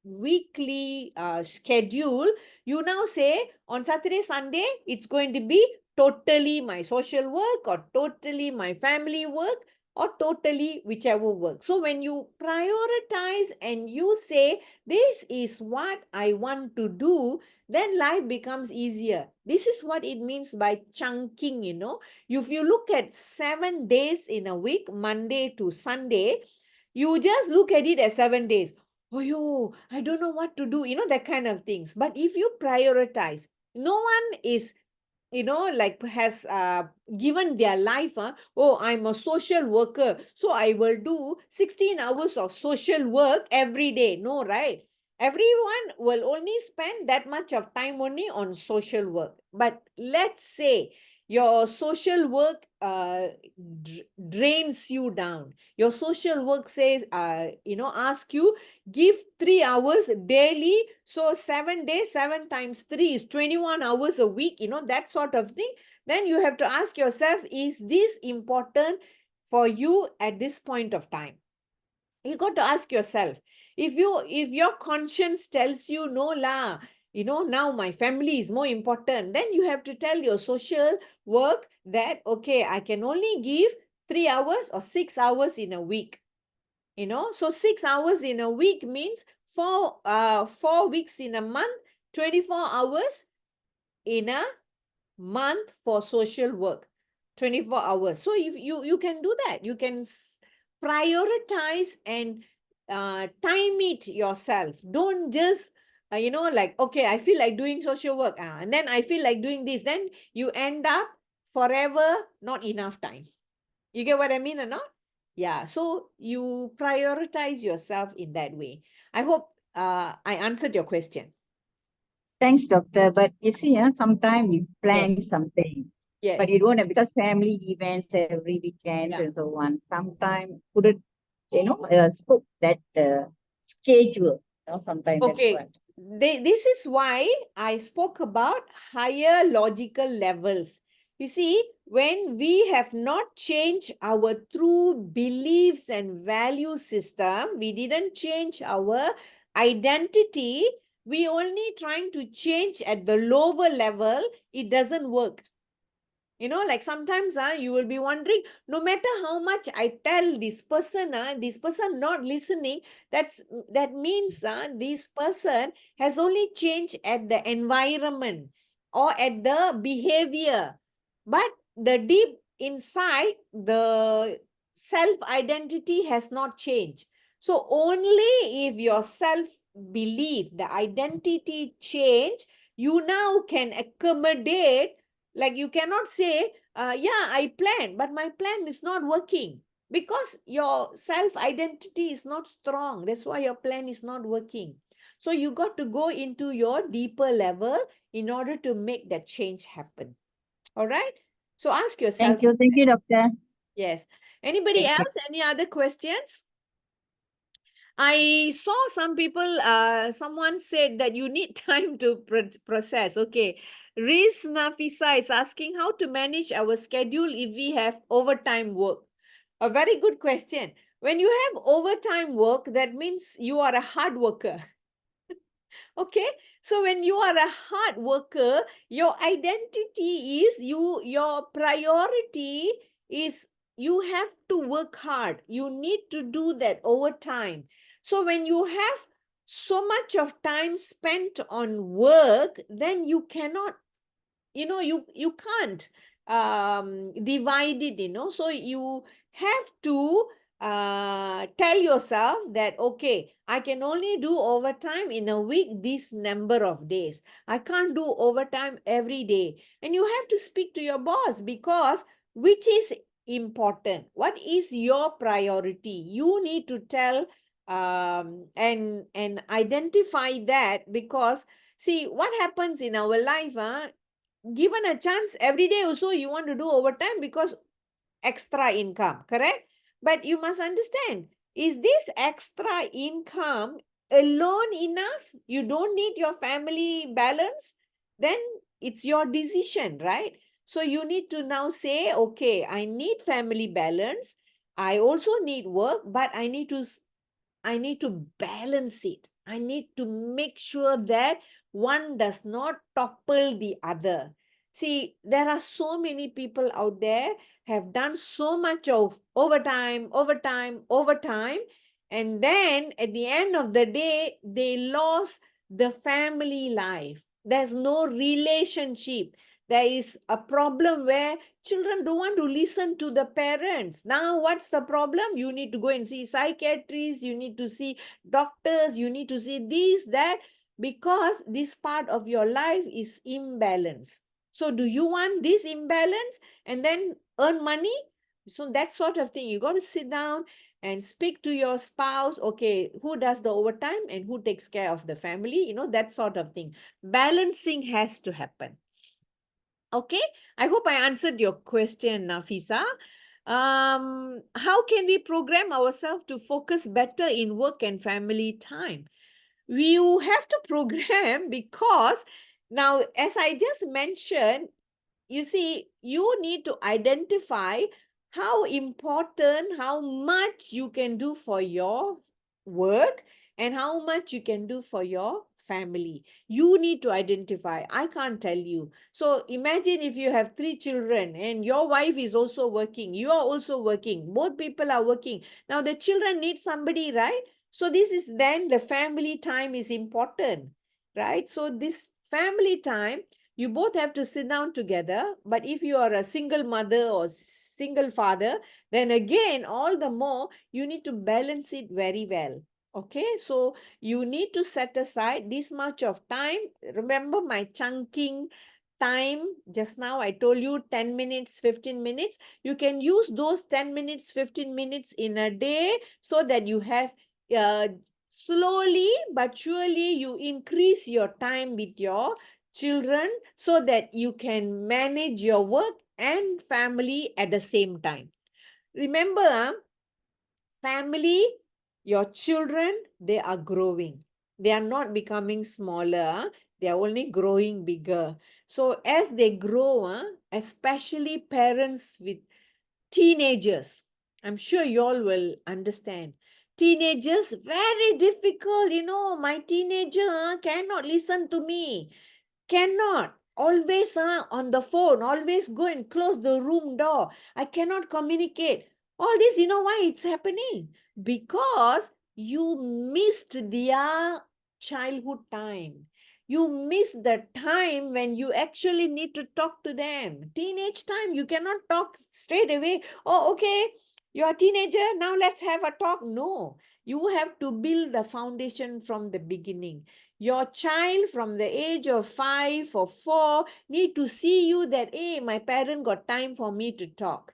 weekly schedule, you now say on Saturday, Sunday, it's going to be totally my social work or totally my family work or totally whichever work. So when you prioritize and you say, this is what I want to do, then life becomes easier. This is what it means by chunking, If you look at 7 days in a week, Monday to Sunday, you just look at it as 7 days. Oh, yo, I don't know what to do, that kind of things. But if you prioritize, no one is like has given their life, oh, I'm a social worker, so I will do 16 hours of social work every day. No, right? Everyone will only spend that much of time only on social work. But let's say your social work drains you down. Your social work says, ask you, give 3 hours daily. So 7 days, 7 times 3 is 21 hours a week, that sort of thing. Then you have to ask yourself, is this important for you at this point of time? You got to ask yourself. If your conscience tells you, no la, now my family is more important, then you have to tell your social work that, okay, I can only give 3 hours or 6 hours in a week. So 6 hours in a week means 4 weeks in a month, 24 hours in a month for social work, 24 hours. So if you can do that, you can prioritize and time it yourself. Don't just like, okay, I feel like doing social work, and then I feel like doing this, then you end up forever not enough time. You get what I mean or not? Yeah. So you prioritize yourself in that way. I hope I answered your question. Thanks, doctor. But you see, sometimes we Yes. plan something, but Yes. you don't have because family events every weekends Yeah. and so on. Sometimes couldn't, scope that schedule. Sometimes that's Okay. what. This is why I spoke about higher logical levels. You see, when we have not changed our true beliefs and value system, we didn't change our identity, we only trying to change at the lower level, it doesn't work. Like sometimes you will be wondering, no matter how much I tell this person not listening. That means this person has only changed at the environment or at the behavior, but the deep inside, the self identity has not changed. So only if your self belief, the identity change, you now can accommodate. Like you cannot say, yeah, I plan, but my plan is not working because your self identity is not strong. That's why your plan is not working. So you got to go into your deeper level in order to make that change happen. All right. So ask yourself. Thank you, doctor. Yes. Anybody Thank you. else? Any other questions? I saw some people, someone said that you need time to process. Okay. Riz Nafisa is asking how to manage our schedule if we have overtime work. A very good question. When you have overtime work, that means you are a hard worker. Okay, so when you are a hard worker, your identity is your priority is you have to work hard. You need to do that overtime. So when you have so much of time spent on work, then you cannot, you can't divide it, so you have to tell yourself that, okay, I can only do overtime in a week this number of days. I can't do overtime every day. And you have to speak to your boss, because which is important, what is your priority, you need to tell, and identify that. Because see what happens in our life, given a chance every day also you want to do overtime because extra income, correct? But you must understand, is this extra income alone enough? You don't need your family balance? Then it's your decision, right? So you need to now say, okay, I need family balance, I also need work, but I need to balance it. I need to make sure that one does not topple the other. See, there are so many people out there have done so much of overtime, and then at the end of the day, they lost the family life. There's no relationship. There is a problem where children don't want to listen to the parents. Now, what's the problem? You need to go and see psychiatrists, you need to see doctors, you need to see this, that, because this part of your life is imbalance. So, do you want this imbalance and then earn money? So, that sort of thing. You got to sit down and speak to your spouse. Okay, who does the overtime and who takes care of the family? That sort of thing. Balancing has to happen. Okay, I hope I answered your question, Nafisa. How can we program ourselves to focus better in work and family time? You have to program because now, as I just mentioned, you see, you need to identify how important, how much you can do for your work and how much you can do for your family. You need to identify. I can't tell you. So imagine if you have 3 children and your wife is also working, you are also working, both people are working. Now the children need somebody, right? So this is then the family time is important, right? So this family time, you both have to sit down together. But if you are a single mother or single father, then again, all the more, you need to balance it very well. Okay, so you need to set aside this much of time. Remember my chunking time just now, I told you 10 minutes, 15 minutes. You can use those 10 minutes, 15 minutes in a day, so that you have uh, slowly but surely you increase your time with your children, so that you can manage your work and family at the same time. Remember, family, your children, they are growing. They are not becoming smaller. They are only growing bigger. So as they grow, especially parents with teenagers, I'm sure you all will understand. Teenagers, very difficult. My teenager cannot listen to me. Cannot. Always on the phone. Always go and close the room door. I cannot communicate. All this, why it's happening? Because you missed their childhood time. You miss the time when you actually need to talk to them. Teenage time, you cannot talk straight away. Oh, okay, you're a teenager. Now let's have a talk. No, you have to build the foundation from the beginning. Your child from the age of 5 or 4 need to see you that, hey, my parent got time for me to talk.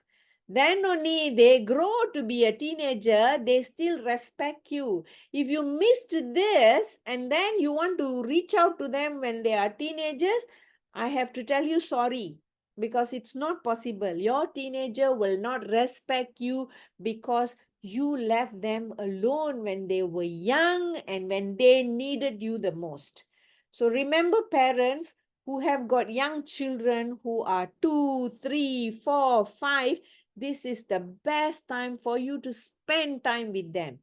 Then only they grow to be a teenager, they still respect you. If you missed this and then you want to reach out to them when they are teenagers, I have to tell you sorry, because it's not possible. Your teenager will not respect you because you left them alone when they were young and when they needed you the most. So remember, parents who have got young children who are 2, 3, 4, 5, this is the best time for you to spend time with them.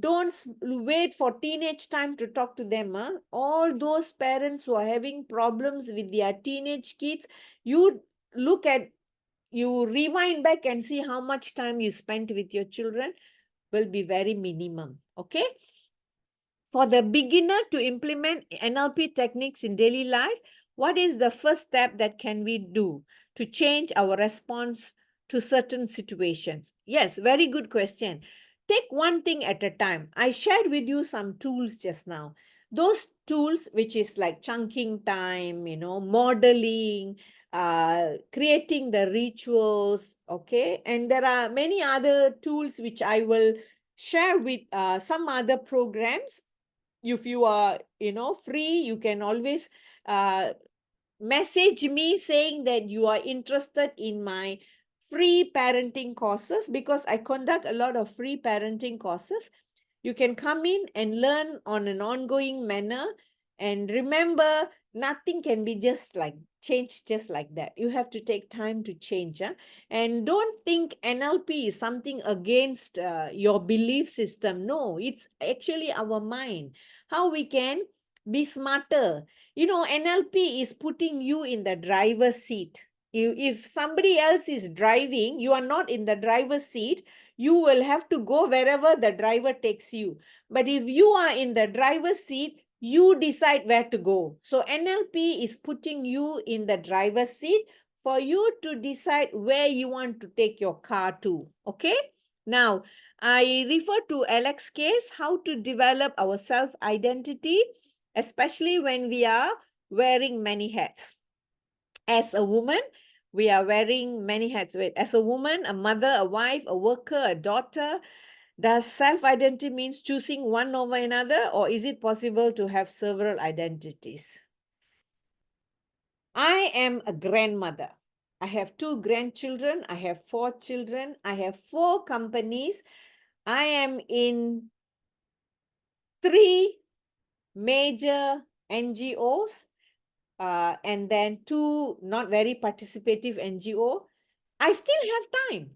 Don't wait for teenage time to talk to them. Huh? All those parents who are having problems with their teenage kids, you look at, you rewind back and see how much time you spent with your children will be very minimum. Okay. For the beginner to implement NLP techniques in daily life, what is the first step that can we do to change our response to certain situations? Yes, very good question. Take one thing at a time. I shared with you some tools just now. Those tools, which is like chunking time, modeling, creating the rituals, okay? And there are many other tools which I will share with some other programs. If you are free, you can always uh, message me saying that you are interested in my free parenting courses, because I conduct a lot of free parenting courses. You can come in and learn on an ongoing manner. And remember, nothing can be just like changed just like that. You have to take time to change. Huh? And don't think NLP is something against your belief system. No, it's actually our mind. How we can be smarter. NLP is putting you in the driver's seat. If somebody else is driving, you are not in the driver's seat, you will have to go wherever the driver takes you. But if you are in the driver's seat, you decide where to go. So NLP is putting you in the driver's seat for you to decide where you want to take your car to. Okay. Now, I refer to Alex's case, how to develop our self-identity, especially when we are wearing many hats. As a woman, we are wearing many hats. As a woman, a mother, a wife, a worker, a daughter, does self-identity means choosing one over another, or is it possible to have several identities? I am a grandmother. I have 2 grandchildren. I have 4 children. I have 4 companies. I am in 3 major NGOs, and then 2 not very participative NGO. I still have time.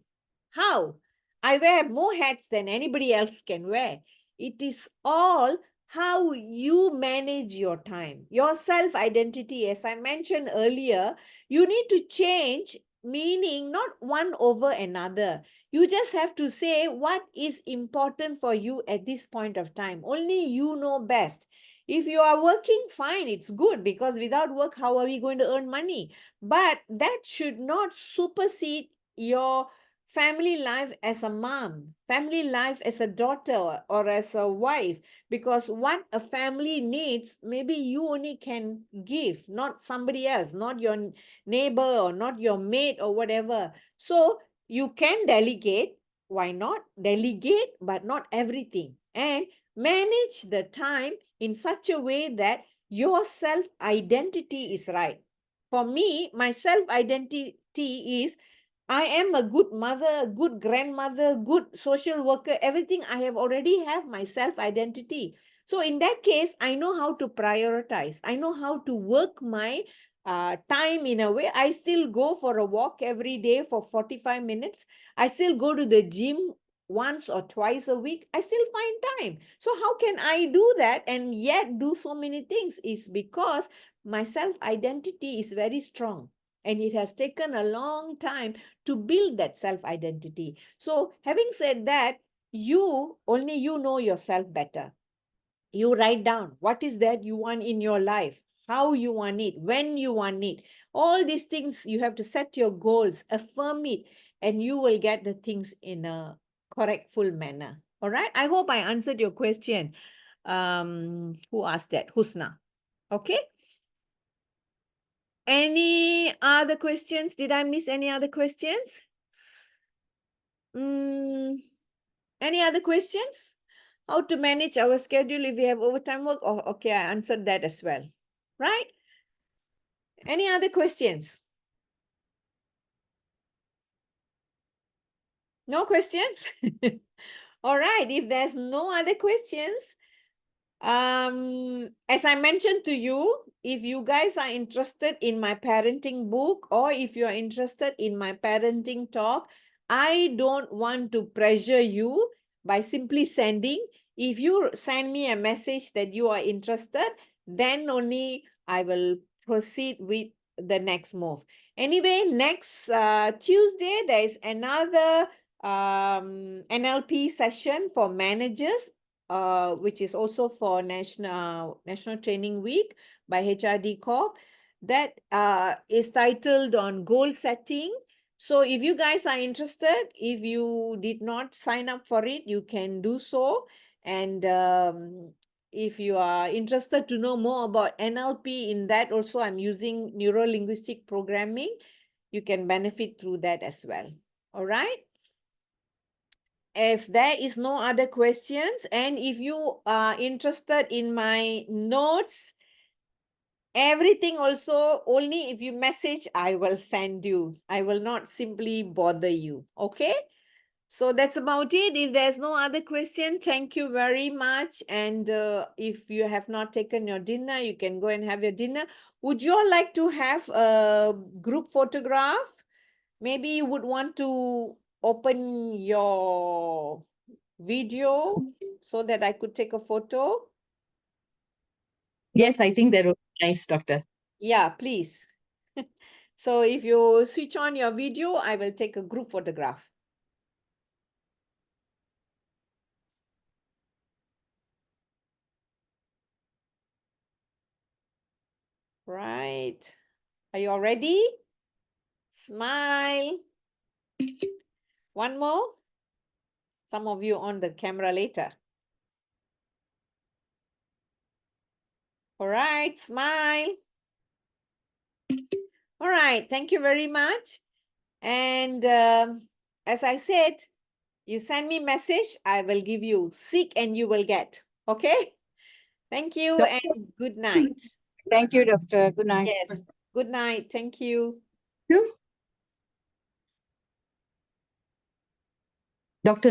How? I wear more hats than anybody else can wear. It is all how you manage your time. Your self identity, as I mentioned earlier, you need to change, meaning not one over another. You just have to say what is important for you at this point of time. Only you know best. If you are working, fine, it's good, because without work, how are we going to earn money? But that should not supersede your family life as a mom, family life as a daughter or as a wife, because what a family needs, maybe you only can give, not somebody else, not your neighbor or not your mate or whatever. So you can delegate. Why not? Delegate, but not everything. And manage the time in such a way that your self identity is right. For me, my self identity is I am a good mother, a good grandmother, good social worker, everything. I have already have my self identity. So in that case, I know how to prioritize. I know how to work my time in a way. I still go for a walk every day for 45 minutes. I still go to the gym once or twice a week. I still find time. So how can I do that and yet do so many things? Is because my self identity is very strong, and it has taken a long time to build that self identity. So having said that, only you know yourself better. You write down what is that you want in your life, how you want it, when you want it. All these things, you have to set your goals, affirm it, and you will get the things in a correct, full manner. All right. I hope I answered your question. Who asked that? Husna. Okay. Any other questions? Did I miss any other questions? Any other questions? How to manage our schedule if we have overtime work? Oh, okay, I answered that as well. Right? Any other questions? No questions? All right. If there's no other questions, as I mentioned to you, if you guys are interested in my parenting book, or if you are interested in my parenting talk, I don't want to pressure you by simply sending. If you send me a message that you are interested, then only I will proceed with the next move. Anyway, next Tuesday, there is another NLP session for managers, which is also for National Training Week by HRD Corp. That is titled on goal setting. So if you guys are interested, if you did not sign up for it, you can do so. And if you are interested to know more about NLP, in that also I'm using neuro-linguistic programming, you can benefit through that as well. All right. If there is no other questions, and if you are interested in my notes, everything also, only if you message, I will send you. I will not simply bother you. Okay. So that's about it. If there's no other question, thank you very much. And if you have not taken your dinner, you can go and have your dinner. Would you all like to have a group photograph? Maybe you would want to open your video so that I could take a photo. Yes, I think that would be nice, Doctor. Yeah, please. So if you switch on your video, I will take a group photograph. Right. Are you all ready? Smile. One more. Some of you on the camera later. All right, smile. All right, thank you very much. And as I said, you send me message, I will give you. Seek and you will get. Okay? Thank you Doctor, and good night. thank you, Doctor. Good night. Yes, good night. Thank you. Doctor